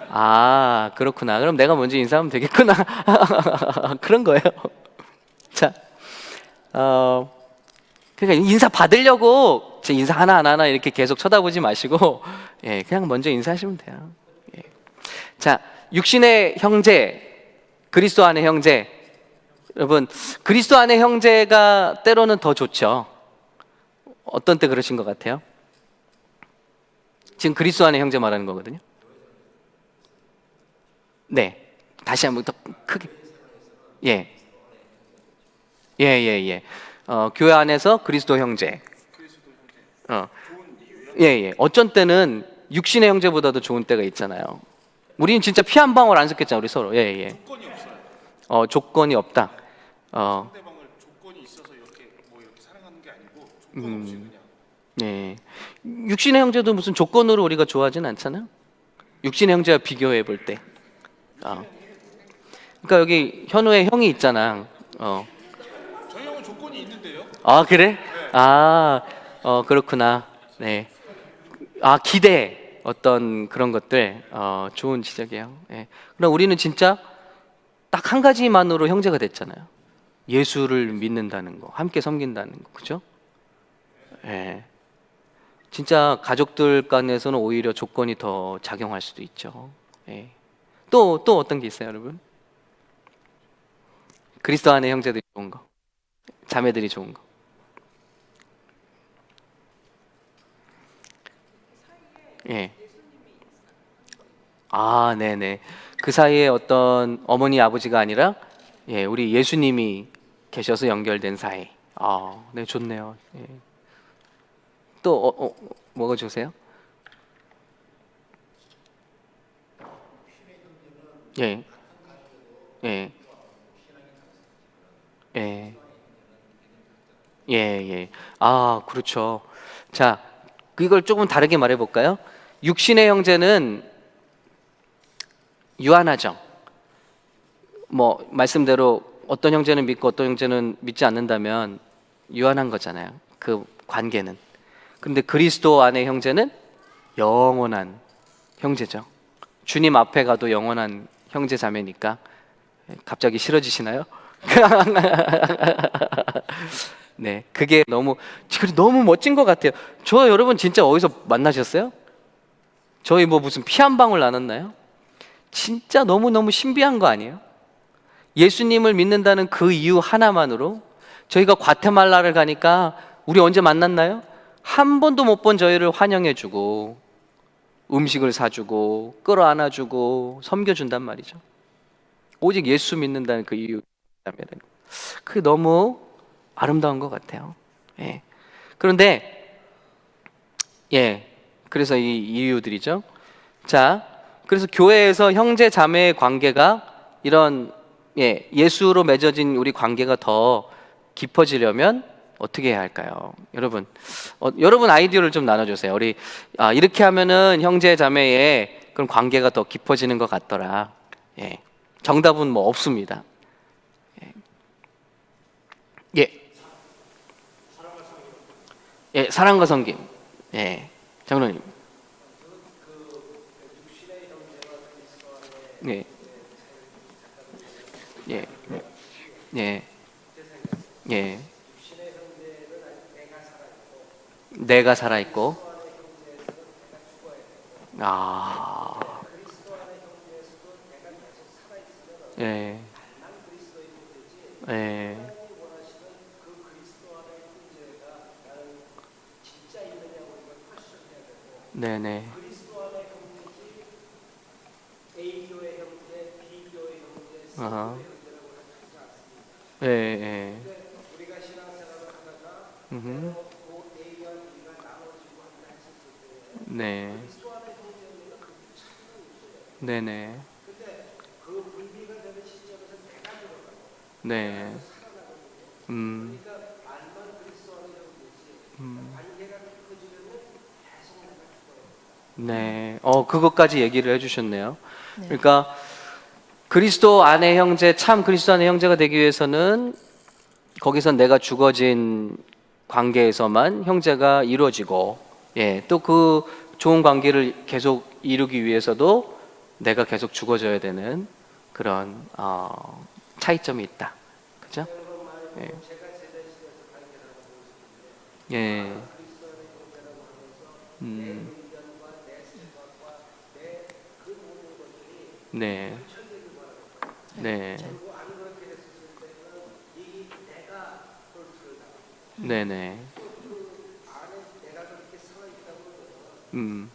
아, 그렇구나. 그럼 내가 먼저 인사하면 되겠구나. 그런 거예요. 자, 그러니까 인사 받으려고 제 인사 하나 안 하나 이렇게 계속 쳐다보지 마시고, 예, 그냥 먼저 인사하시면 돼요. 예. 자, 육신의 형제, 그리스도 안의 형제. 여러분, 그리스도 안의 형제가 때로는 더 좋죠. 어떤 때 그러신 것 같아요? 지금 그리스도 안의 형제 말하는 거거든요. 네, 다시 한번 더 크게. 예, 예, 예, 예. 교회 안에서 그리스도 형제. 예, 예. 어쩐 때는 육신의 형제보다도 좋은 때가 있잖아요. 우리는 진짜 피 한 방울 안 섞였잖아, 우리 서로. 예, 예. 조건이 없어요. 조건이 없다. 상대방을 조건이 있어서 이렇게 사랑하는 게 아니고 조건 없이 그냥. 네. 육신의 형제도 무슨 조건으로 우리가 좋아하진 않잖아요. 육신의 형제와 비교해 볼 때. 그러니까 여기 현우의 형이 있잖아. 저희 형은 조건이 있는데요. 아, 그래? 그렇구나. 네. 기대 어떤 그런 것들 좋은 지적이에요. 예. 그럼 우리는 진짜 딱 한 가지만으로 형제가 됐잖아요. 예수를 믿는다는 거, 함께 섬긴다는 거, 그죠? 예. 진짜 가족들 간에서는 오히려 조건이 더 작용할 수도 있죠. 예. 또 어떤 게 있어요, 여러분? 그리스도 안에 형제들이 좋은 거, 자매들이 좋은 거. 예. 네네. 그 사이에 어떤 어머니 아버지가 아니라, 예, 우리 예수님이 계셔서 연결된 사이. 네, 좋네요. 예. 또 뭐가 좋으세요? 예, 예, 예, 예, 예. 그렇죠. 자, 이걸 조금 다르게 말해 볼까요? 육신의 형제는 유한하죠. 말씀대로 어떤 형제는 믿고 어떤 형제는 믿지 않는다면 유한한 거잖아요. 그 관계는. 근데 그리스도 안의 형제는 영원한 형제죠. 주님 앞에 가도 영원한 형제 자매니까. 갑자기 싫어지시나요? 네, 그게 너무 멋진 것 같아요. 여러분 진짜 어디서 만나셨어요? 저희 무슨 피 한 방울 나눴나요? 진짜 너무너무 신비한 거 아니에요? 예수님을 믿는다는 그 이유 하나만으로 저희가 과테말라를 가니까 우리 언제 만났나요? 한 번도 못 본 저희를 환영해주고 음식을 사주고 끌어안아주고 섬겨준단 말이죠. 오직 예수 믿는다는 그 이유 때문에 그게 너무 아름다운 것 같아요. 예. 그런데 그래서 이 이유들이죠. 자, 그래서 교회에서 형제 자매의 관계가 이런 예수로 맺어진 우리 관계가 더 깊어지려면 어떻게 해야 할까요? 여러분 아이디어를 좀 나눠주세요. 우리 이렇게 하면은 형제 자매의 그런 관계가 더 깊어지는 것 같더라. 예, 정답은 없습니다. 사랑과 섬김. 예, 장로님. 예, 예, 예, 예. 내가 살아 있고. 아. 예. 예. 네네. 아하. 예, 예. 음흠. 네. 네네. 네. 음. 네. 그것까지 얘기를 해주셨네요. 그러니까 그리스도 안의 형제, 참 그리스도 안의 형제가 되기 위해서는 거기서 내가 죽어진 관계에서만 형제가 이루어지고, 예, 또 그 좋은 관계를 계속 이루기 위해서도 내가 계속 죽어져야 되는 그런 차이점이 있다. 그죠? 예. 예. 네. 네. 네네. 네. 음.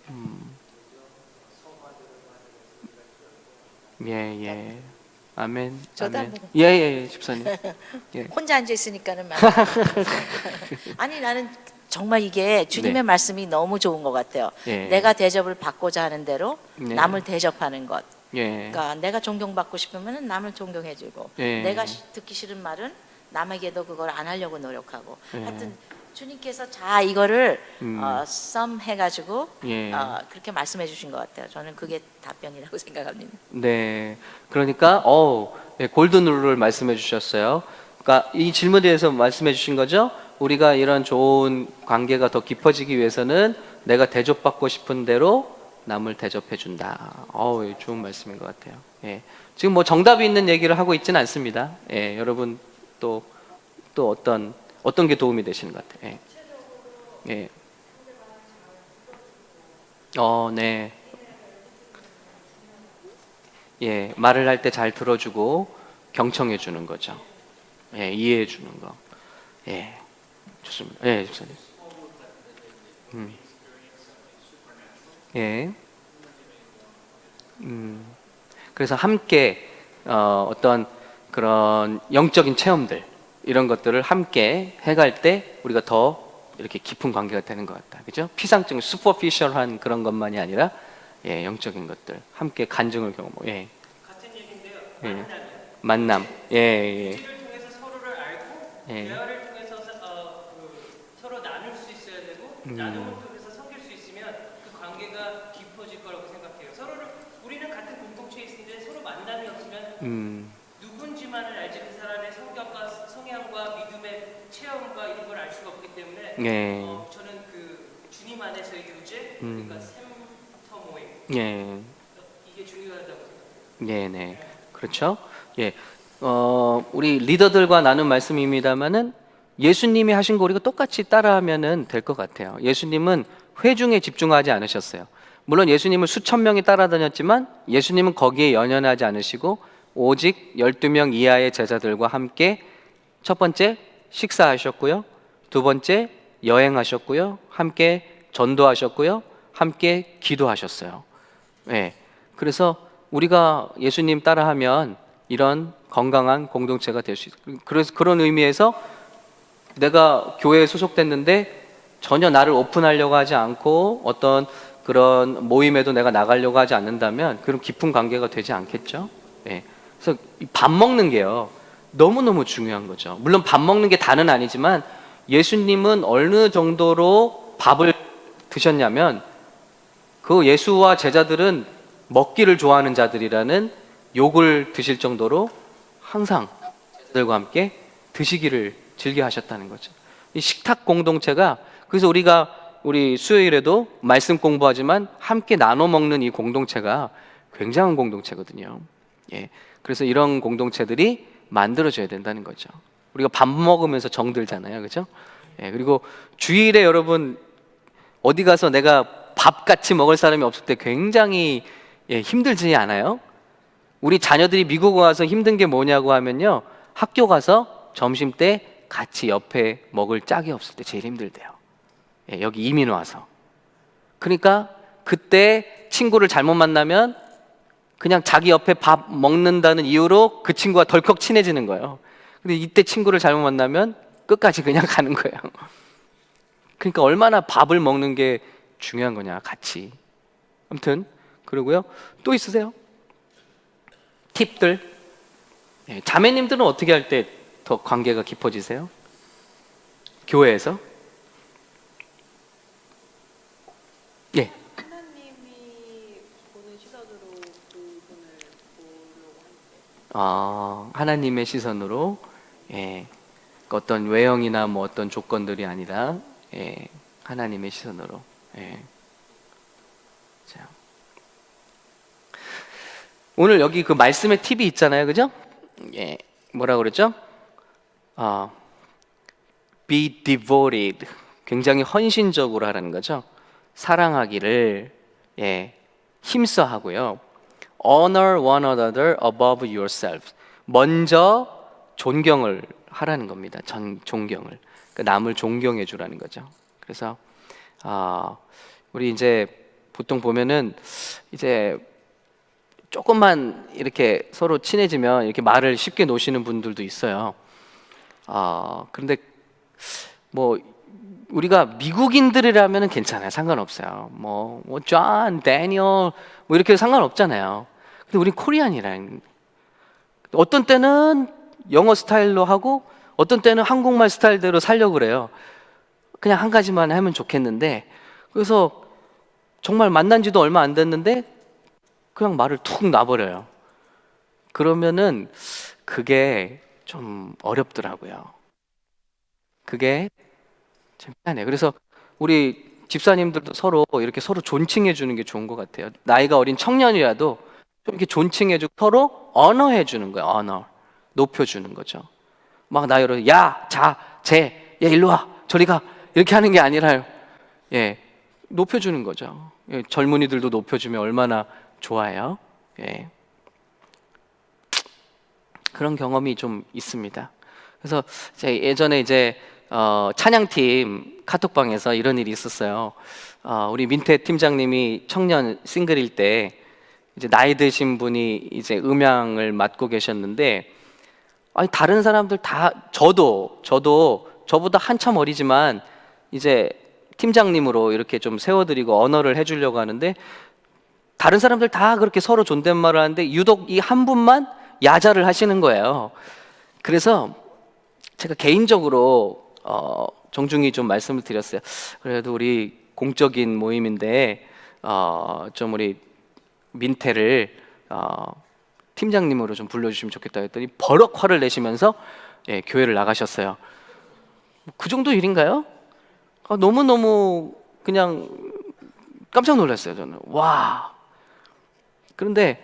음. 예, 예. 아멘. 저도 아멘. 한번 예, 예, 예, 집사님. 예. 혼자 앉아 있으니까는 말. 아니 나는 정말 이게 주님의 네. 말씀이 너무 좋은 것 같아요. 예. 내가 대접을 받고자 하는 대로 네. 남을 대접하는 것. 예. 그러니까 내가 존경받고 싶으면 남을 존경해주고, 예. 내가 듣기 싫은 말은 남에게도 그걸 안 하려고 노력하고. 예. 하여튼 주님께서 자 이거를 음. 썸 해가지고 예. 그렇게 말씀해 주신 것 같아요. 저는 그게 답변이라고 생각합니다. 네. 그러니까 예, 골든 룰을 말씀해 주셨어요. 그러니까 이 질문에 대해서 말씀해 주신 거죠. 우리가 이런 좋은 관계가 더 깊어지기 위해서는 내가 대접받고 싶은 대로 남을 대접해 준다. 좋은 말씀인 것 같아요. 예. 지금 뭐 정답이 있는 얘기를 하고 있지는 않습니다. 예. 여러분 또 어떤 게 도움이 되시는 것 같아요. 예. 예. 네. 예, 말을 할 때 잘 들어주고 경청해 주는 거죠. 예, 이해해 주는 거. 예, 좋습니다. 예, 집사님. 예. 그래서 함께 어떤 그런 영적인 체험들 이런 것들을 함께 해갈 때 우리가 더 이렇게 깊은 관계가 되는 것 같다. 그죠? 피상적인 슈퍼피셜한 그런 것만이 아니라 예, 영적인 것들 함께 간증을 경험하고 예. 같은 얘기인데요. 예. 만남. 예, 예. 우리를 통해서 서로를 알고 예. 대화를 통해서 서로 나눌 수 있어야 되고 나눔을 통해서 섬길 수 있으면 그 관계가 깊어질 거라고 생각해요. 우리는 같은 공동체에 있는데 서로 만남이 없으면 누군지만을 알지 그 사람의 성격과 성향과 믿음의 체험과 이런 걸 알 수가 없기 때문에 예. 저는 그 주님 안에서의 교제 그러니까 샘터 모임 예. 이게 중요하다고 생각해요. 네, 네. 그렇죠? 예. 우리 리더들과 나눈 말씀입니다만은 예수님이 하신 거 우리가 똑같이 따라하면은 될 것 같아요. 예수님은 회중에 집중하지 않으셨어요. 물론 예수님을 수천 명이 따라다녔지만 예수님은 거기에 연연하지 않으시고 오직 12명 이하의 제자들과 함께 첫 번째 식사하셨고요. 두 번째 여행하셨고요. 함께 전도하셨고요. 함께 기도하셨어요. 예. 그래서 우리가 예수님 따라하면 이런 건강한 공동체가 될 수 있어요. 그래서 그런 의미에서 내가 교회에 소속됐는데 전혀 나를 오픈하려고 하지 않고 어떤 그런 모임에도 내가 나가려고 하지 않는다면 그런 깊은 관계가 되지 않겠죠. 예. 그래서 밥 먹는 게요 너무너무 중요한 거죠. 물론 밥 먹는 게 다는 아니지만 예수님은 어느 정도로 밥을 드셨냐면 그 예수와 제자들은 먹기를 좋아하는 자들이라는 욕을 드실 정도로 항상 제자들과 함께 드시기를 즐겨 하셨다는 거죠. 이 식탁 공동체가, 그래서 우리 수요일에도 말씀 공부하지만 함께 나눠 먹는 이 공동체가 굉장한 공동체거든요. 예. 그래서 이런 공동체들이 만들어져야 된다는 거죠. 우리가 밥 먹으면서 정들잖아요. 그죠? 예. 그리고 주일에 여러분 어디 가서 내가 밥 같이 먹을 사람이 없을 때 굉장히 힘들지 않아요? 우리 자녀들이 미국 와서 힘든 게 뭐냐고 하면요, 학교 가서 점심 때 같이 옆에 먹을 짝이 없을 때 제일 힘들대요. 예, 여기 이민 와서. 그러니까 그때 친구를 잘못 만나면 그냥 자기 옆에 밥 먹는다는 이유로 그 친구와 덜컥 친해지는 거예요. 근데 이때 친구를 잘못 만나면 끝까지 그냥 가는 거예요. 그러니까 얼마나 밥을 먹는 게 중요한 거냐, 같이. 아무튼 그러고요. 또 있으세요? 팁들. 예, 자매님들은 어떻게 할 때 더 관계가 깊어지세요? 교회에서? 예. 하나님이 보는 시선으로 그분을 보려고 할 때. 하나님의 시선으로, 예, 어떤 외형이나 뭐 어떤 조건들이 아니라, 예, 하나님의 시선으로. 예. 자, 오늘 여기 그 말씀의 팁이 있잖아요, 그죠? 예, 뭐라 그랬죠? Be devoted, 굉장히 헌신적으로 하라는 거죠. 사랑하기를, 예, 힘써 하고요. Honor one another above yourselves. 먼저 존경을 하라는 겁니다. 존경을. 그러니까 남을 존경해 주라는 거죠. 그래서 우리 이제 보통 보면은 이제 조금만 이렇게 서로 친해지면 이렇게 말을 쉽게 놓으시는 분들도 있어요. 그런데 뭐 우리가 미국인들이라면 괜찮아요. 상관없어요. 존, 데니얼 뭐 이렇게 상관없잖아요. 근데 우린 코리안이라는, 어떤 때는 영어 스타일로 하고 어떤 때는 한국말 스타일대로 살려고 그래요. 그냥 한 가지만 하면 좋겠는데, 그래서 정말 만난 지도 얼마 안 됐는데 그냥 말을 툭 놔버려요. 그러면은 그게 좀 어렵더라고요. 그게 참 미안해요. 그래서 우리 집사님들도 서로 이렇게 서로 존칭해 주는 게 좋은 것 같아요. 나이가 어린 청년이라도 좀 이렇게 존칭해 주고 서로 언어해 주는 거예요. 언어. 높여주는 거죠. 막 나이로 야, 자, 쟤, 야 일로 와, 저리 가, 이렇게 하는 게 아니라요. 예, 높여주는 거죠. 예, 젊은이들도 높여주면 얼마나 좋아요. 예. 그런 경험이 좀 있습니다. 그래서 제가 예전에 이제 찬양팀 카톡방에서 이런 일이 있었어요. 우리 민태 팀장님이 청년 싱글일 때 이제 나이 드신 분이 이제 음향을 맡고 계셨는데, 아니 다른 사람들 다, 저도 저보다 한참 어리지만 이제 팀장님으로 이렇게 좀 세워드리고 언어를 해주려고 하는데, 다른 사람들 다 그렇게 서로 존댓말을 하는데 유독 이 한 분만 야자를 하시는 거예요. 그래서 제가 개인적으로 정중히 좀 말씀을 드렸어요. 그래도 우리 공적인 모임인데 좀 우리 민태를 팀장님으로 좀 불러주시면 좋겠다 했더니 버럭 화를 내시면서, 예, 교회를 나가셨어요. 그 정도 일인가요? 너무너무 그냥 깜짝 놀랐어요, 저는. 와. 그런데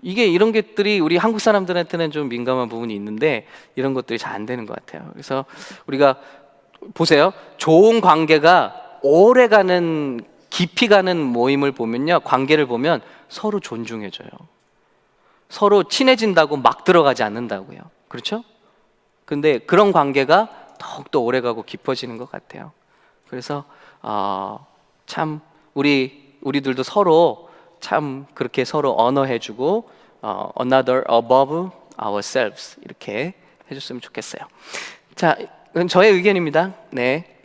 이게 이런 것들이 우리 한국 사람들한테는 좀 민감한 부분이 있는데 이런 것들이 잘 안 되는 것 같아요. 그래서 우리가 보세요. 좋은 관계가 오래가는, 깊이 가는 모임을 보면요, 관계를 보면 서로 존중해줘요. 서로 친해진다고 막 들어가지 않는다고요. 그렇죠? 근데 그런 관계가 더욱더 오래가고 깊어지는 것 같아요. 그래서 참 우리들도 서로 참 그렇게 서로 언어해주고 another above ourselves 이렇게 해줬으면 좋겠어요. 자, 이건 저의 의견입니다. 네.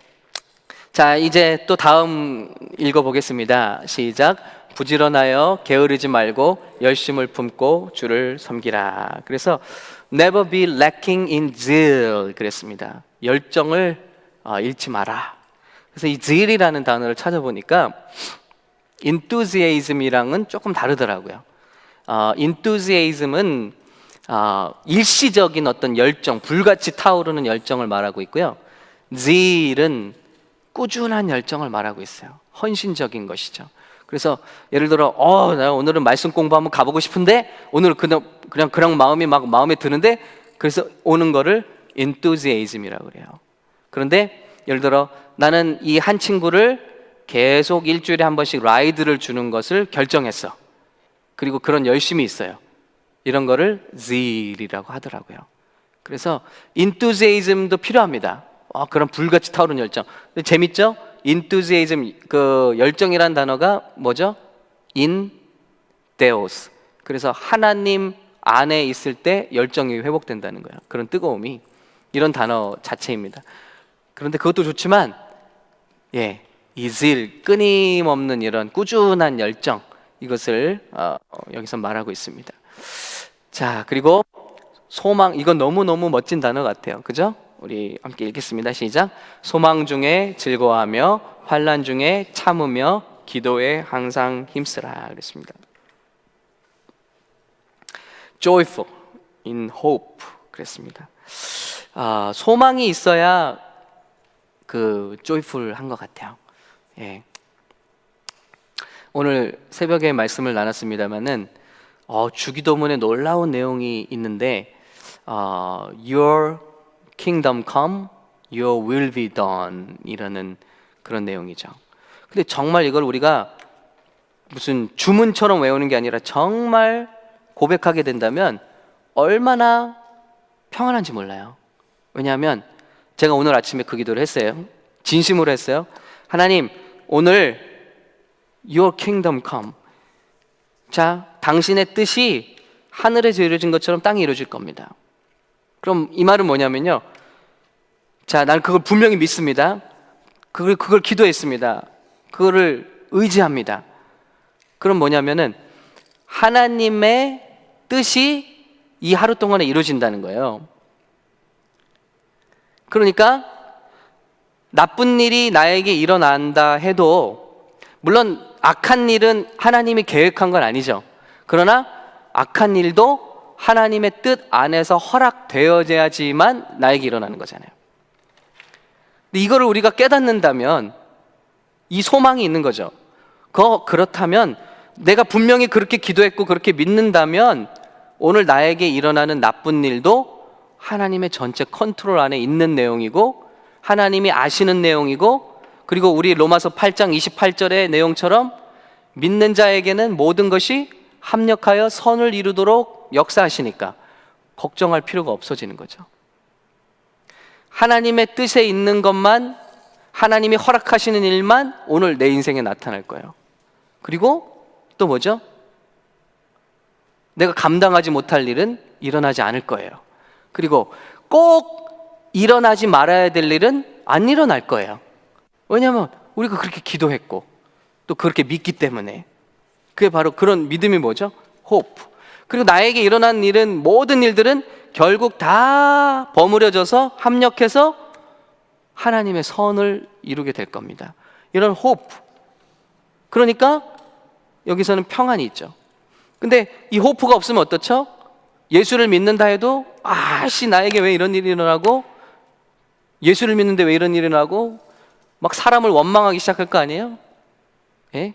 자, 이제 또 다음 읽어보겠습니다. 시작. 부지런하여 게으르지 말고 열심을 품고 주를 섬기라. 그래서 never be lacking in zeal 그랬습니다. 열정을 잃지 마라. 그래서 이 zeal이라는 단어를 찾아보니까 enthusiasm이랑은 조금 다르더라고요. enthusiasm은 일시적인 어떤 열정, 불같이 타오르는 열정을 말하고 있고요. zeal은 꾸준한 열정을 말하고 있어요. 헌신적인 것이죠. 그래서 예를 들어, 나 오늘은 말씀 공부 한번 가보고 싶은데 오늘 그냥 마음이 막 마음에 드는데 그래서 오는 거를 enthusiasm이라고 그래요. 그런데 예를 들어 나는 이 한 친구를 계속 일주일에 한 번씩 라이드를 주는 것을 결정했어. 그리고 그런 열심이 있어요. 이런 거를 zeal이라고 하더라고요. 그래서 enthusiasm도 필요합니다. 그런 불같이 타오르는 열정. 근데 재밌죠? enthusiasm, 그 열정이란 단어가 뭐죠? in Deus. 그래서 하나님 안에 있을 때 열정이 회복된다는 거예요. 그런 뜨거움이 이런 단어 자체입니다. 그런데 그것도 좋지만 이 zeal, 끊임없는 이런 꾸준한 열정, 이것을 여기서 말하고 있습니다. 자, 그리고 소망, 이건 너무너무 멋진 단어 같아요. 그죠? 우리 함께 읽겠습니다. 시작. 소망 중에 즐거워하며 환난 중에 참으며 기도에 항상 힘쓰라 그랬습니다. joyful in hope 그랬습니다. 소망이 있어야 그 joyful한 것 같아요. 예. 오늘 새벽에 말씀을 나눴습니다만은 주기도문에 놀라운 내용이 있는데 Your kingdom come, your will be done 이라는 그런 내용이죠. 근데 정말 이걸 우리가 무슨 주문처럼 외우는 게 아니라 정말 고백하게 된다면 얼마나 평안한지 몰라요. 왜냐하면 제가 오늘 아침에 그 기도를 했어요. 진심으로 했어요. 하나님, 오늘 Your kingdom come. 자, 당신의 뜻이 하늘에서 이루어진 것처럼 땅에 이루어질 겁니다. 그럼 이 말은 뭐냐면요. 자, 난 그걸 분명히 믿습니다. 그걸 기도했습니다. 그거를 의지합니다. 그럼 뭐냐면은 하나님의 뜻이 이 하루 동안에 이루어진다는 거예요. 그러니까 나쁜 일이 나에게 일어난다 해도 물론 악한 일은 하나님이 계획한 건 아니죠. 그러나 악한 일도 하나님의 뜻 안에서 허락되어야지만 나에게 일어나는 거잖아요. 근데 이거를 우리가 깨닫는다면 이 소망이 있는 거죠. 그렇다면 내가 분명히 그렇게 기도했고 그렇게 믿는다면 오늘 나에게 일어나는 나쁜 일도 하나님의 전체 컨트롤 안에 있는 내용이고 하나님이 아시는 내용이고 그리고 우리 로마서 8장 28절의 내용처럼 믿는 자에게는 모든 것이 합력하여 선을 이루도록 역사하시니까 걱정할 필요가 없어지는 거죠. 하나님의 뜻에 있는 것만, 하나님이 허락하시는 일만 오늘 내 인생에 나타날 거예요. 그리고 또 뭐죠? 내가 감당하지 못할 일은 일어나지 않을 거예요. 그리고 꼭 일어나지 말아야 될 일은 안 일어날 거예요. 왜냐하면 우리가 그렇게 기도했고 또 그렇게 믿기 때문에. 그게 바로 그런 믿음이 뭐죠? hope. 그리고 나에게 일어난 일은, 모든 일들은 결국 다 버무려져서 합력해서 하나님의 선을 이루게 될 겁니다. 이런 hope. 그러니까 여기서는 평안이 있죠. 근데 이 hope가 없으면 어떻죠? 예수를 믿는다 해도 나에게 왜 이런 일이 일어나고, 예수를 믿는데 왜 이런 일이 일어나고, 막 사람을 원망하기 시작할 거 아니에요? 예?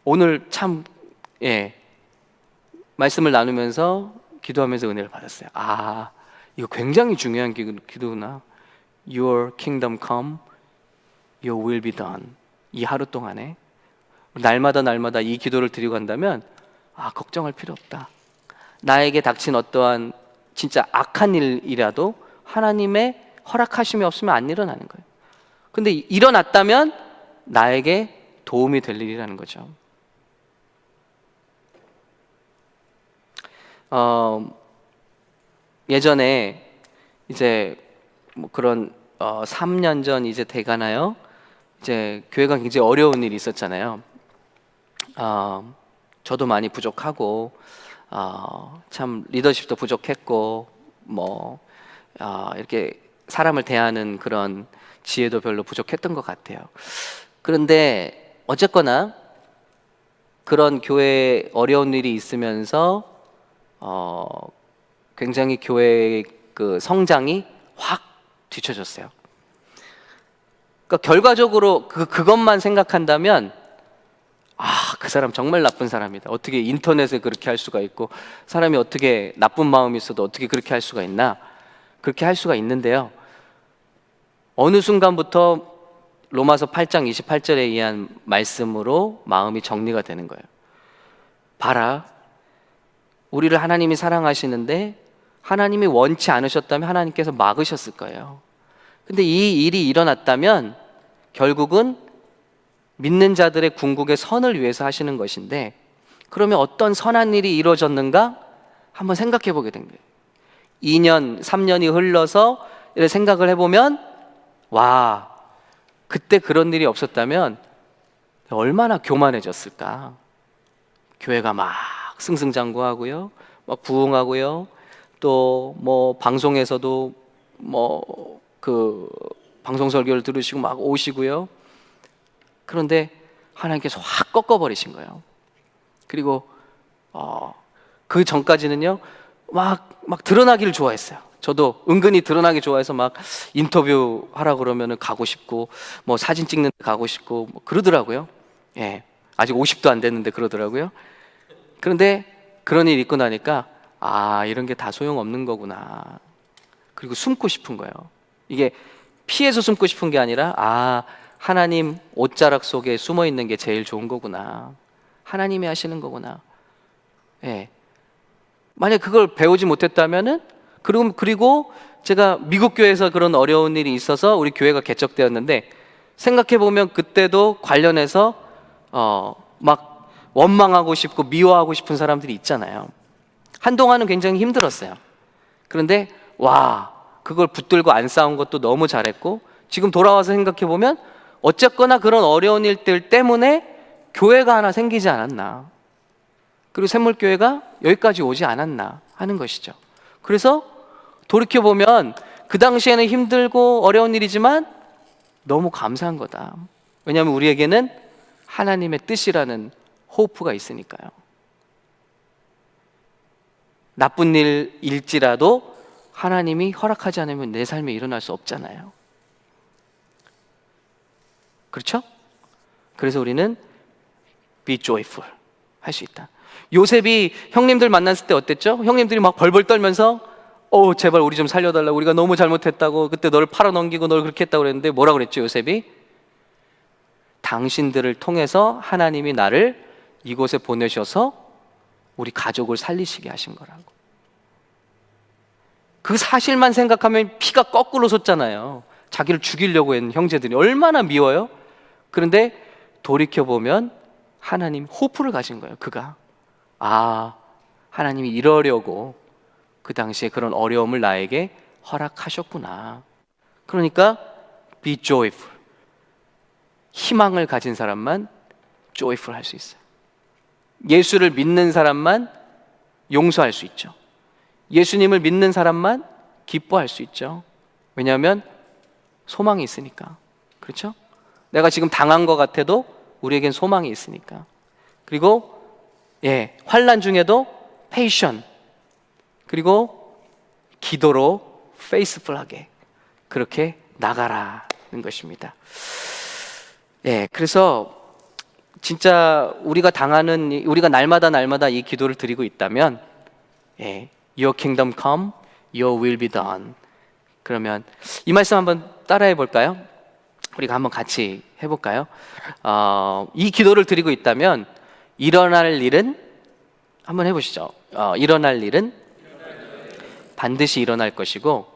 오늘 참 말씀을 나누면서 기도하면서 은혜를 받았어요. 이거 굉장히 중요한 기도구나. Your kingdom come, your will be done. 이 하루 동안에 날마다 이 기도를 드리고 간다면 걱정할 필요 없다. 나에게 닥친 어떠한 진짜 악한 일이라도 하나님의 허락하심이 없으면 안 일어나는 거예요. 근데 일어났다면 나에게 도움이 될 일이라는 거죠. 예전에 이제 뭐 그런 3년 전 이제 돼가나요? 이제 교회가 굉장히 어려운 일이 있었잖아요. 저도 많이 부족하고 참 리더십도 부족했고 이렇게 사람을 대하는 그런 지혜도 별로 부족했던 것 같아요. 그런데 어쨌거나 그런 교회에 어려운 일이 있으면서 굉장히 교회의 그 성장이 확 뒤처졌어요. 그러니까 결과적으로 그것만 생각한다면 그 사람 정말 나쁜 사람이다. 어떻게 인터넷에 그렇게 할 수가 있고 사람이 어떻게 나쁜 마음이 있어도 어떻게 그렇게 할 수가 있나? 그렇게 할 수가 있는데요. 어느 순간부터 로마서 8장 28절에 의한 말씀으로 마음이 정리가 되는 거예요. 봐라. 우리를 하나님이 사랑하시는데 하나님이 원치 않으셨다면 하나님께서 막으셨을 거예요. 근데 이 일이 일어났다면 결국은 믿는 자들의 궁극의 선을 위해서 하시는 것인데, 그러면 어떤 선한 일이 이루어졌는가? 한번 생각해 보게 된 거예요. 2년, 3년이 흘러서 이렇게 생각을 해보면 와, 그때 그런 일이 없었다면 얼마나 교만해졌을까. 교회가 막 승승장구하고요, 막 부흥하고요, 또 뭐 방송에서도 뭐 그 방송 설교를 들으시고 막 오시고요. 그런데 하나님께서 확 꺾어버리신 거예요. 그리고 그 전까지는요 막 드러나기를 좋아했어요. 저도 은근히 드러나기 좋아해서 막 인터뷰 하라 그러면은 가고 싶고 뭐 사진 찍는 데 가고 싶고 뭐 그러더라고요. 예, 아직 50도 안 됐는데 그러더라고요. 그런데 그런 일이 있고 나니까 이런 게 다 소용없는 거구나. 그리고 숨고 싶은 거예요. 이게 피해서 숨고 싶은 게 아니라 하나님 옷자락 속에 숨어 있는 게 제일 좋은 거구나. 하나님이 하시는 거구나. 예. 만약 그걸 배우지 못했다면은 그리고 제가 미국 교회에서 그런 어려운 일이 있어서 우리 교회가 개척되었는데 생각해 보면 그때도 관련해서 막 원망하고 싶고 미워하고 싶은 사람들이 있잖아요. 한동안은 굉장히 힘들었어요. 그런데 그걸 붙들고 안 싸운 것도 너무 잘했고, 지금 돌아와서 생각해 보면 어쨌거나 그런 어려운 일들 때문에 교회가 하나 생기지 않았나, 그리고 샘물교회가 여기까지 오지 않았나 하는 것이죠. 그래서 돌이켜보면 그 당시에는 힘들고 어려운 일이지만 너무 감사한 거다. 왜냐하면 우리에게는 하나님의 뜻이라는 호프가 있으니까요. 나쁜 일일지라도 하나님이 허락하지 않으면 내 삶에 일어날 수 없잖아요. 그렇죠? 그래서 우리는 be joyful 할 수 있다. 요셉이 형님들 만났을 때 어땠죠? 형님들이 막 벌벌 떨면서 제발 우리 좀 살려달라, 우리가 너무 잘못했다고, 그때 너를 팔아넘기고 널 그렇게 했다고 그랬는데 뭐라고 그랬죠 요셉이? 당신들을 통해서 하나님이 나를 이곳에 보내셔서 우리 가족을 살리시게 하신 거라고. 그 사실만 생각하면 피가 거꾸로 솟잖아요. 자기를 죽이려고 했는 형제들이 얼마나 미워요? 그런데 돌이켜보면 하나님 호프를 가진 거예요. 그가 하나님이 이러려고 그 당시에 그런 어려움을 나에게 허락하셨구나. 그러니까 be joyful. 희망을 가진 사람만 joyful 할 수 있어요. 예수를 믿는 사람만 용서할 수 있죠. 예수님을 믿는 사람만 기뻐할 수 있죠. 왜냐하면 소망이 있으니까. 그렇죠? 내가 지금 당한 것 같아도 우리에겐 소망이 있으니까. 그리고 환난 중에도 patient, 그리고 기도로 faithful하게 그렇게 나가라는 것입니다. 그래서 진짜 우리가 날마다 이 기도를 드리고 있다면, Your kingdom come, Your will be done. 그러면 이 말씀 한번 따라해 볼까요? 우리가 한번 같이 해볼까요? 이 기도를 드리고 있다면 일어날 일은 한번 해보시죠. 일어날 일은 반드시 일어날 것이고,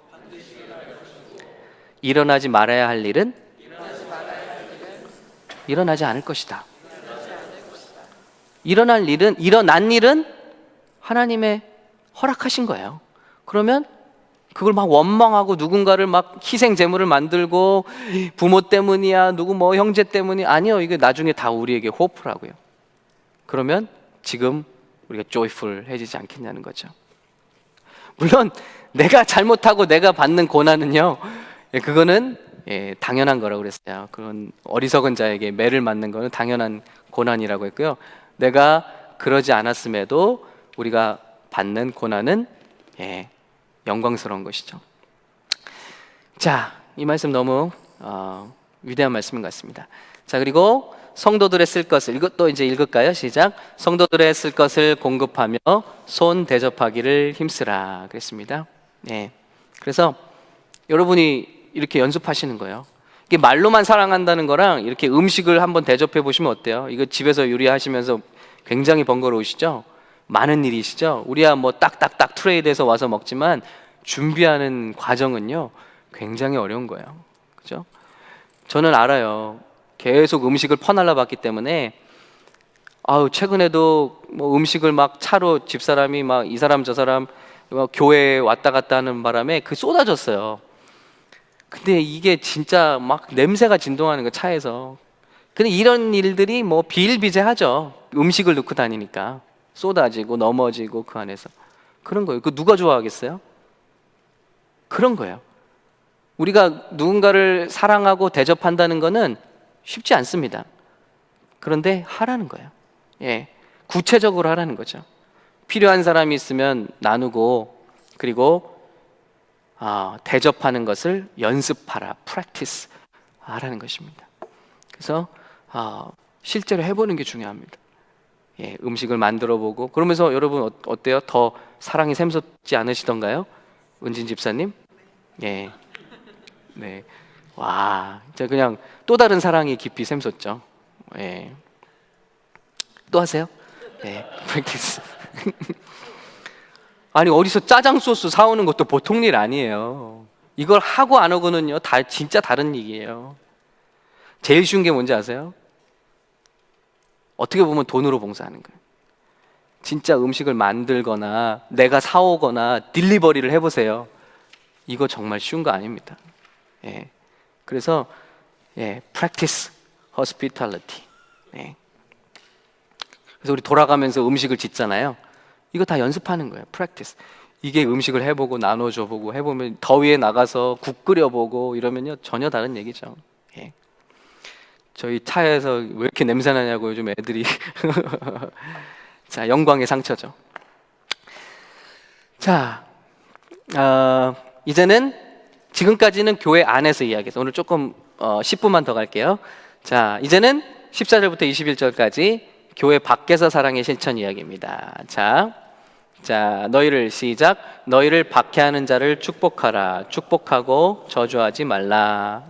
일어나지 말아야 할 일은 일어나지 않을 것이다. 일어난 일은 하나님의 허락하신 거예요. 그러면 그걸 막 원망하고 누군가를 막 희생 제물을 만들고 부모 때문이야, 누구 뭐 형제 때문이 아니요. 이게 나중에 다 우리에게 호프라고요. 그러면 지금 우리가 조이풀해지지 않겠냐는 거죠. 물론 내가 잘못하고 내가 받는 고난은요, 그거는 당연한 거라고 그랬어요. 그건 어리석은 자에게 매를 맞는 거는 당연한 고난이라고 했고요. 내가 그러지 않았음에도 우리가 받는 고난은 영광스러운 것이죠. 자, 이 말씀 너무 위대한 말씀인 것 같습니다. 자, 그리고 성도들의 쓸 것을 이것도 이제 읽을까요? 시작. 성도들의 쓸 것을 공급하며 손 대접하기를 힘쓰라 그랬습니다. 그래서 여러분이 이렇게 연습하시는 거예요. 이게 말로만 사랑한다는 거랑 이렇게 음식을 한번 대접해 보시면 어때요? 이거 집에서 요리하시면서 굉장히 번거로우시죠? 많은 일이시죠? 우리야 뭐 딱딱딱 트레이드에서 와서 먹지만 준비하는 과정은요 굉장히 어려운 거예요. 그죠? 저는 알아요. 계속 음식을 퍼날라 봤기 때문에 최근에도 뭐 음식을 막 차로 집사람이 막 이 사람 저 사람 교회에 왔다 갔다 하는 바람에 그 쏟아졌어요. 근데 이게 진짜 막 냄새가 진동하는 거 차에서. 근데 이런 일들이 뭐 비일비재하죠. 음식을 넣고 다니니까 쏟아지고 넘어지고 그 안에서 그런 거예요. 그 누가 좋아하겠어요? 그런 거예요. 우리가 누군가를 사랑하고 대접한다는 거는 쉽지 않습니다. 그런데 하라는 거예요. 구체적으로 하라는 거죠. 필요한 사람이 있으면 나누고 그리고 대접하는 것을 연습하라, practice 하라는 것입니다. 그래서 실제로 해보는 게 중요합니다. 음식을 만들어보고 그러면서 여러분 어때요? 더 사랑이 샘솟지 않으시던가요? 은진 집사님? 네. 와, 진짜 그냥 또 다른 사랑이 깊이 샘솟죠. 또 하세요? practice. 아니 어디서 짜장 소스 사오는 것도 보통 일 아니에요. 이걸 하고 안 하고는요 다 진짜 다른 얘기예요. 제일 쉬운 게 뭔지 아세요? 어떻게 보면 돈으로 봉사하는 거예요. 진짜 음식을 만들거나 내가 사오거나 딜리버리를 해보세요. 이거 정말 쉬운 거 아닙니다. 그래서 practice hospitality. 그래서 우리 돌아가면서 음식을 짓잖아요. 이거 다 연습하는 거예요. practice. 이게 음식을 해보고 나눠줘보고 해보면 더위에 나가서 국 끓여보고 이러면요 전혀 다른 얘기죠. 저희 차에서 왜 이렇게 냄새 나냐고 요즘 애들이. 자, 영광의 상처죠. 자, 이제는 지금까지는 교회 안에서 이야기해서 오늘 조금 10분만 더 갈게요. 자, 이제는 14절부터 21절까지 교회 밖에서 사랑의 실천 이야기입니다. 자, 너희를 시작. 너희를 박해하는 자를 축복하라. 축복하고 저주하지 말라.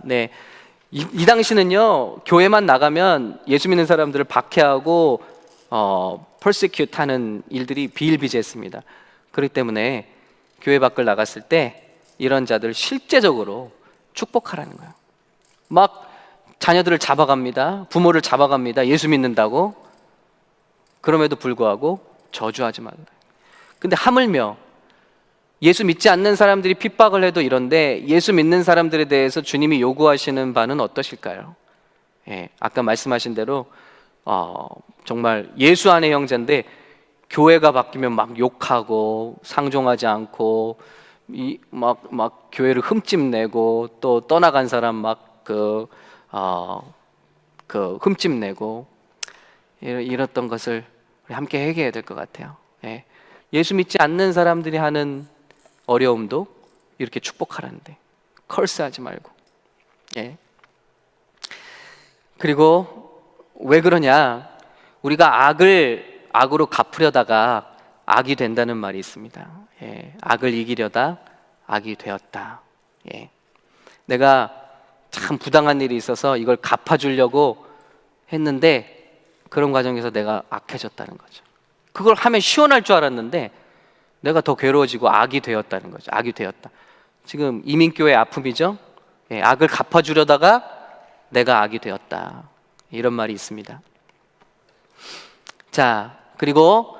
이 당시는요 교회만 나가면 예수 믿는 사람들을 박해하고 persecute 하는 일들이 비일비재했습니다. 그렇기 때문에 교회 밖을 나갔을 때 이런 자들 실제적으로 축복하라는 거예요. 막 자녀들을 잡아갑니다. 부모를 잡아갑니다. 예수 믿는다고. 그럼에도 불구하고 저주하지 말라. 근데 하물며 예수 믿지 않는 사람들이 핍박을 해도 이런데 예수 믿는 사람들에 대해서 주님이 요구하시는 바는 어떠실까요? 아까 말씀하신 대로 정말 예수 안의 형제인데 교회가 바뀌면 막 욕하고 상종하지 않고 막 교회를 흠집내고 또 떠나간 사람 막 흠집내고 이랬던 것을 우리 함께 회개해야 될 것 같아요. 예수 믿지 않는 사람들이 하는 어려움도 이렇게 축복하라는데 컬스하지 말고. 그리고 왜 그러냐? 우리가 악으로 갚으려다가 악이 된다는 말이 있습니다. 악을 이기려다 악이 되었다. 내가 참 부당한 일이 있어서 이걸 갚아주려고 했는데 그런 과정에서 내가 악해졌다는 거죠. 그걸 하면 시원할 줄 알았는데 내가 더 괴로워지고 악이 되었다는 거죠. 악이 되었다. 지금 이민교회의 아픔이죠. 악을 갚아주려다가 내가 악이 되었다. 이런 말이 있습니다. 자, 그리고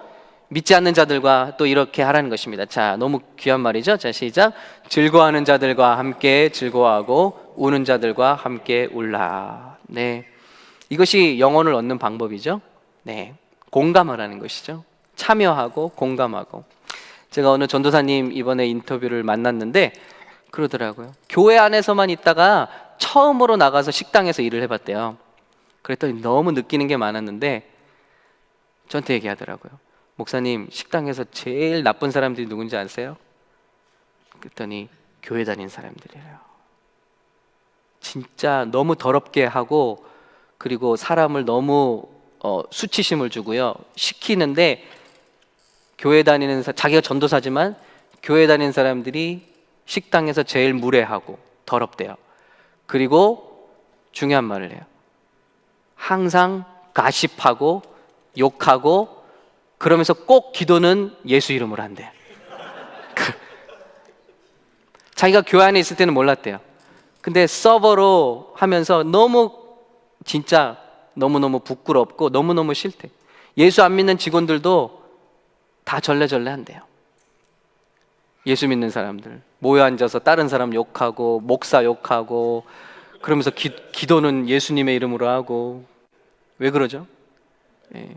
믿지 않는 자들과 또 이렇게 하라는 것입니다. 자, 너무 귀한 말이죠. 자, 시작. 즐거워하는 자들과 함께 즐거워하고 우는 자들과 함께 울라. 이것이 영혼을 얻는 방법이죠. 공감하라는 것이죠. 참여하고 공감하고. 제가 어느 전도사님 이번에 인터뷰를 만났는데 그러더라고요. 교회 안에서만 있다가 처음으로 나가서 식당에서 일을 해봤대요. 그랬더니 너무 느끼는 게 많았는데 저한테 얘기하더라고요. 목사님, 식당에서 제일 나쁜 사람들이 누군지 아세요? 그랬더니 교회 다닌 사람들이에요. 진짜 너무 더럽게 하고, 그리고 사람을 너무 수치심을 주고요. 시키는데 교회 다니는 자기가 전도사지만 교회 다니는 사람들이 식당에서 제일 무례하고 더럽대요. 그리고 중요한 말을 해요. 항상 가십하고 욕하고, 그러면서 꼭 기도는 예수 이름으로 한대요. 자기가 교회 안에 있을 때는 몰랐대요. 근데 서버로 하면서 너무 진짜 너무너무 부끄럽고 너무너무 싫대. 예수 안 믿는 직원들도 다 절레절레 한대요. 예수 믿는 사람들 모여 앉아서 다른 사람 욕하고 목사 욕하고, 그러면서 기도는 예수님의 이름으로 하고. 왜 그러죠? 예.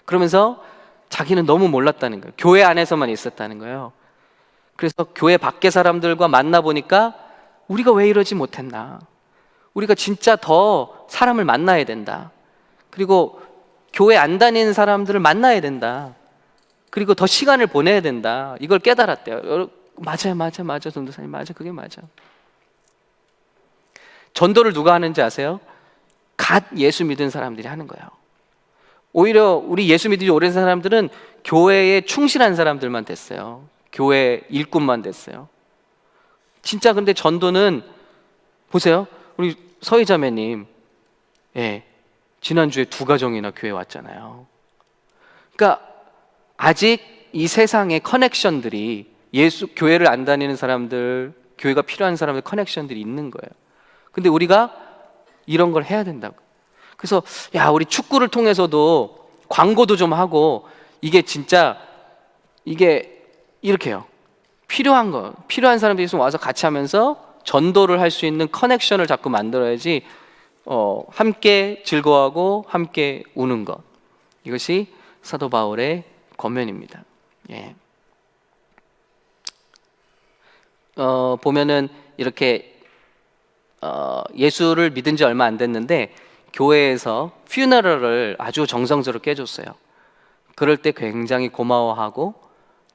그러면서 자기는 너무 몰랐다는 거예요. 교회 안에서만 있었다는 거예요. 그래서 교회 밖의 사람들과 만나보니까 우리가 왜 이러지 못했나, 우리가 진짜 더 사람을 만나야 된다, 그리고 교회 안 다니는 사람들을 만나야 된다, 그리고 더 시간을 보내야 된다, 이걸 깨달았대요. 맞아요 전도사님, 맞아, 그게 맞아. 전도를 누가 하는지 아세요? 갓 예수 믿은 사람들이 하는 거예요. 오히려 우리 예수 믿은 지 오랜 사람들은 교회에 충실한 사람들만 됐어요. 교회 일꾼만 됐어요. 진짜 근데 전도는 보세요. 우리 서희자매님, 예, 지난주에 2가정이나 교회 왔잖아요. 그러니까 아직 이 세상의 커넥션들이, 교회를 안 다니는 사람들, 교회가 필요한 사람들 커넥션들이 있는 거예요. 근데 우리가 이런 걸 해야 된다고. 그래서 우리 축구를 통해서도 광고도 좀 하고, 이게 진짜 이게 이렇게요. 필요한 사람들이 있으면 와서 같이 하면서 전도를 할 수 있는 커넥션을 자꾸 만들어야지. 함께 즐거워하고 함께 우는 것, 이것이 사도 바울의 권면입니다. 예. 보면은 이렇게 예수를 믿은 지 얼마 안 됐는데 교회에서 퓨너럴을 아주 정성스럽게 해줬어요. 그럴 때 굉장히 고마워하고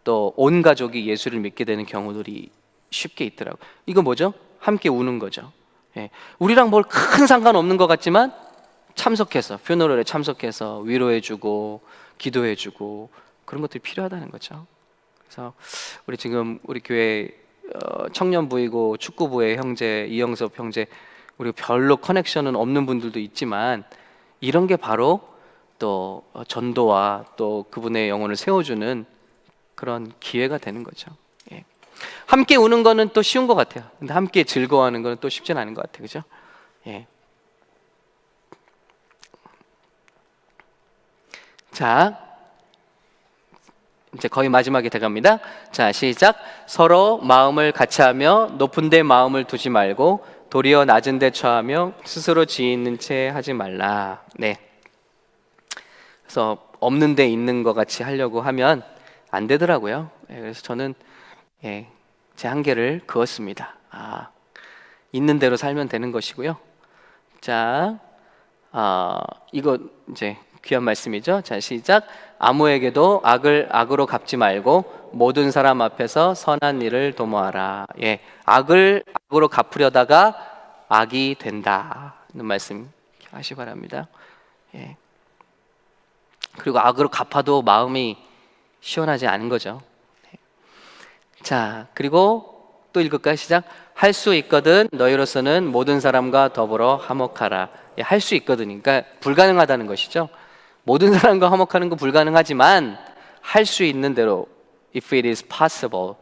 또 온 가족이 예수를 믿게 되는 경우들이 쉽게 있더라고요. 이거 뭐죠? 함께 우는 거죠. 예. 우리랑 뭘 큰 상관없는 것 같지만 참석해서, 퓨너럴에 참석해서 위로해주고 기도해주고, 그런 것들이 필요하다는 거죠. 그래서 우리 교회 청년부이고 축구부의 형제 이영섭 형제, 우리 별로 커넥션은 없는 분들도 있지만 이런 게 바로 또 전도와 또 그분의 영혼을 세워주는 그런 기회가 되는 거죠. 예. 함께 우는 거는 또 쉬운 것 같아요. 근데 함께 즐거워하는 거는 또 쉽지는 않은 것 같아요. 그죠? 예. 자, 이제 거의 마지막에 돼갑니다. 자, 시작. 서로 마음을 같이하며 높은 데 마음을 두지 말고 도리어 낮은 데 처하며 스스로 지혜 있는 채 하지 말라. 네. 그래서 없는 데 있는 것 같이 하려고 하면 안 되더라고요. 그래서 저는 제 한계를 그었습니다. 있는 대로 살면 되는 것이고요. 자, 이거 이제 귀한 말씀이죠. 자, 시작. 아무에게도 악을 악으로 갚지 말고 모든 사람 앞에서 선한 일을 도모하라. 예, 악을 악으로 갚으려다가 악이 된다는 말씀 하시 바랍니다. 예. 그리고 악으로 갚아도 마음이 시원하지 않은 거죠. 자, 그리고 또 읽을까요? 시작. 할 수 있거든 너희로서는 모든 사람과 더불어 화목하라. 예, 할 수 있거든. 그러니까 불가능하다는 것이죠. 모든 사람과 화목하는 거 불가능하지만 할 수 있는 대로, if it is possible,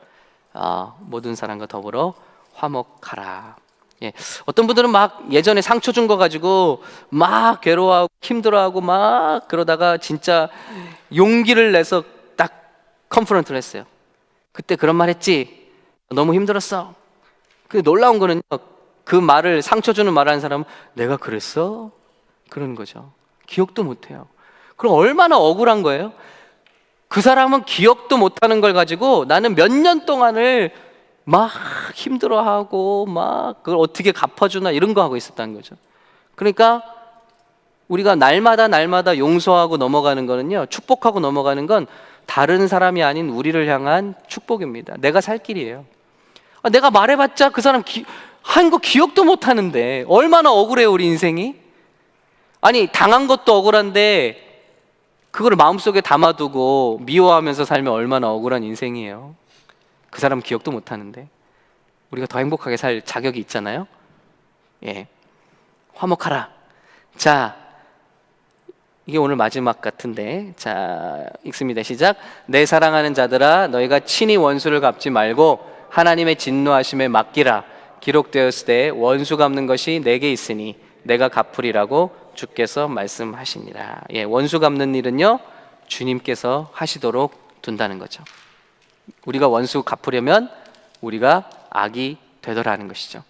모든 사람과 더불어 화목하라. 예, 어떤 분들은 막 예전에 상처 준 거 가지고 막 괴로워하고 힘들어하고 막 그러다가 진짜 용기를 내서 딱 컨프런트를 했어요. 그때 그런 말 했지? 너무 힘들었어. 근데 놀라운 거는요, 그 말을, 상처 주는 말 하는 사람은 내가 그랬어? 그러는 거죠. 기억도 못해요. 그럼 얼마나 억울한 거예요? 그 사람은 기억도 못하는 걸 가지고 나는 몇 년 동안을 막 힘들어하고 막 그걸 어떻게 갚아주나 이런 거 하고 있었다는 거죠. 그러니까 우리가 날마다 용서하고 넘어가는 거는요, 축복하고 넘어가는 건 다른 사람이 아닌 우리를 향한 축복입니다. 내가 살 길이에요. 내가 말해봤자 그 사람 한 거 기억도 못 하는데 얼마나 억울해요, 우리 인생이. 아니, 당한 것도 억울한데 그거를 마음속에 담아두고 미워하면서 살면 얼마나 억울한 인생이에요. 그 사람 기억도 못 하는데 우리가 더 행복하게 살 자격이 있잖아요. 예, 화목하라. 자, 이게 오늘 마지막 같은데, 자, 읽습니다. 시작. 내 사랑하는 자들아, 너희가 친히 원수를 갚지 말고 하나님의 진노하심에 맡기라. 기록되었을 때 원수 갚는 것이 내게 있으니 내가 갚으리라고 주께서 말씀하시니라. 예, 원수 갚는 일은요, 주님께서 하시도록 둔다는 거죠. 우리가 원수 갚으려면 우리가 악이 되더라는 것이죠.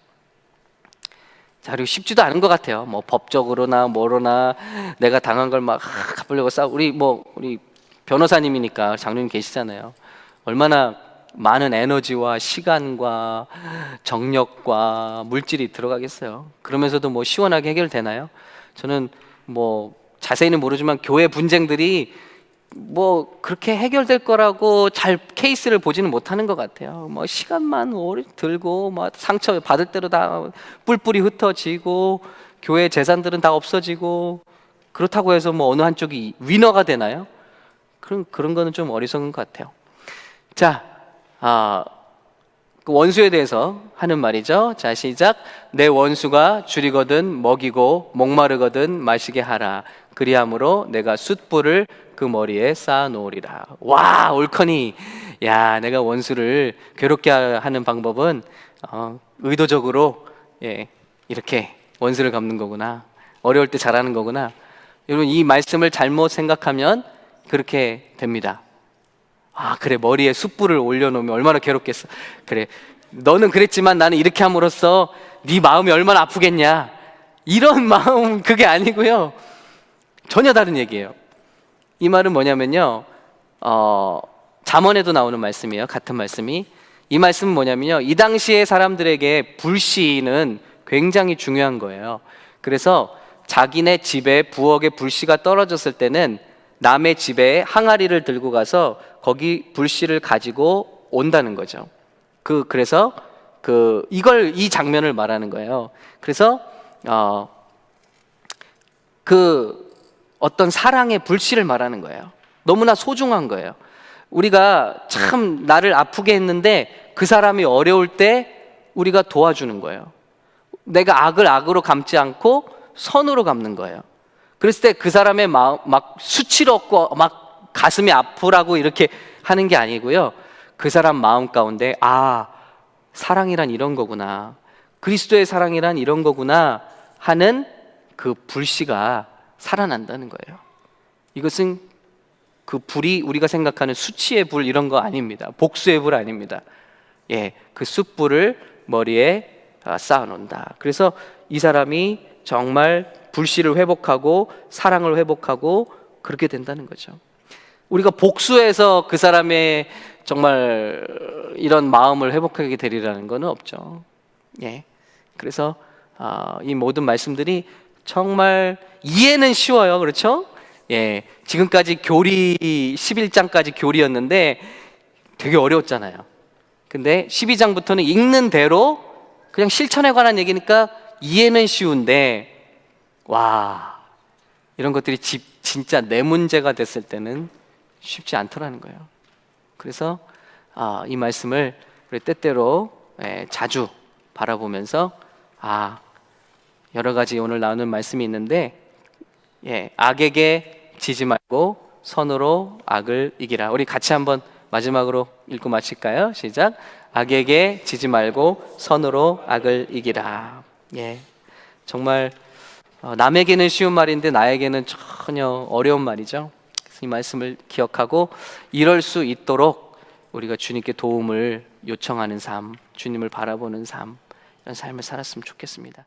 자, 그리고 쉽지도 않은 것 같아요. 뭐 법적으로나 뭐로나 내가 당한 걸 막 갚으려고 싸우고, 우리 변호사님이니까 장로님 계시잖아요. 얼마나 많은 에너지와 시간과 정력과 물질이 들어가겠어요. 그러면서도 뭐 시원하게 해결되나요? 저는 뭐 자세히는 모르지만 교회 분쟁들이 뭐 그렇게 해결될 거라고 잘 케이스를 보지는 못하는 것 같아요. 뭐 시간만 오래 들고 막 상처 받을 대로 다 뿔뿔이 흩어지고 교회 재산들은 다 없어지고, 그렇다고 해서 뭐 어느 한쪽이 위너가 되나요? 그런 거는 좀 어리석은 것 같아요. 자, 그 원수에 대해서 하는 말이죠. 자, 시작. 내 원수가 줄이거든 먹이고 목마르거든 마시게 하라. 그리함으로 내가 숯불을 그 머리에 쌓아 놓으리라. 와, 옳거니. 야, 내가 원수를 괴롭게 하는 방법은 의도적으로, 예, 이렇게 원수를 갚는 거구나. 어려울 때 잘하는 거구나. 여러분, 이 말씀을 잘못 생각하면 그렇게 됩니다. 그래, 머리에 숯불을 올려놓으면 얼마나 괴롭겠어. 그래, 너는 그랬지만 나는 이렇게 함으로써 네 마음이 얼마나 아프겠냐. 이런 마음, 그게 아니고요, 전혀 다른 얘기예요. 이 말은 뭐냐면요, 잠언에도 나오는 말씀이에요. 같은 말씀이. 이 말씀은 뭐냐면요, 이 당시에 사람들에게 불씨는 굉장히 중요한 거예요. 그래서 자기네 집에 부엌에 불씨가 떨어졌을 때는 남의 집에 항아리를 들고 가서 거기 불씨를 가지고 온다는 거죠. 그래서 이 장면을 말하는 거예요. 그래서 어떤 사랑의 불씨를 말하는 거예요. 너무나 소중한 거예요. 우리가 참 나를 아프게 했는데 그 사람이 어려울 때 우리가 도와주는 거예요. 내가 악을 악으로 갚지 않고 선으로 갚는 거예요. 그랬을 때 그 사람의 마음 막 수치롭고 막 가슴이 아프라고 이렇게 하는 게 아니고요, 그 사람 마음 가운데 사랑이란 이런 거구나, 그리스도의 사랑이란 이런 거구나 하는 그 불씨가 살아난다는 거예요. 이것은 그 불이 우리가 생각하는 수치의 불 이런 거 아닙니다. 복수의 불 아닙니다. 예, 그 숯불을 머리에 쌓아 놓는다. 그래서 이 사람이 정말 불씨를 회복하고 사랑을 회복하고 그렇게 된다는 거죠. 우리가 복수해서 그 사람의 정말 이런 마음을 회복하게 되리라는 것은 없죠. 예, 그래서 이 모든 말씀들이 정말 이해는 쉬워요. 그렇죠? 예, 지금까지 교리 11장까지 교리였는데 되게 어려웠잖아요. 근데 12장부터는 읽는 대로 그냥 실천에 관한 얘기니까 이해는 쉬운데, 와, 이런 것들이 진짜 내 문제가 됐을 때는 쉽지 않더라는 거예요. 그래서 이 말씀을 우리 때때로 자주 바라보면서 여러 가지 오늘 나오는 말씀이 있는데, 악에게 지지 말고 선으로 악을 이기라. 우리 같이 한번 마지막으로 읽고 마칠까요? 시작. 악에게 지지 말고 선으로 악을 이기라. 예, 정말 남에게는 쉬운 말인데 나에게는 전혀 어려운 말이죠. 이 말씀을 기억하고 이럴 수 있도록 우리가 주님께 도움을 요청하는 삶, 주님을 바라보는 삶, 이런 삶을 살았으면 좋겠습니다.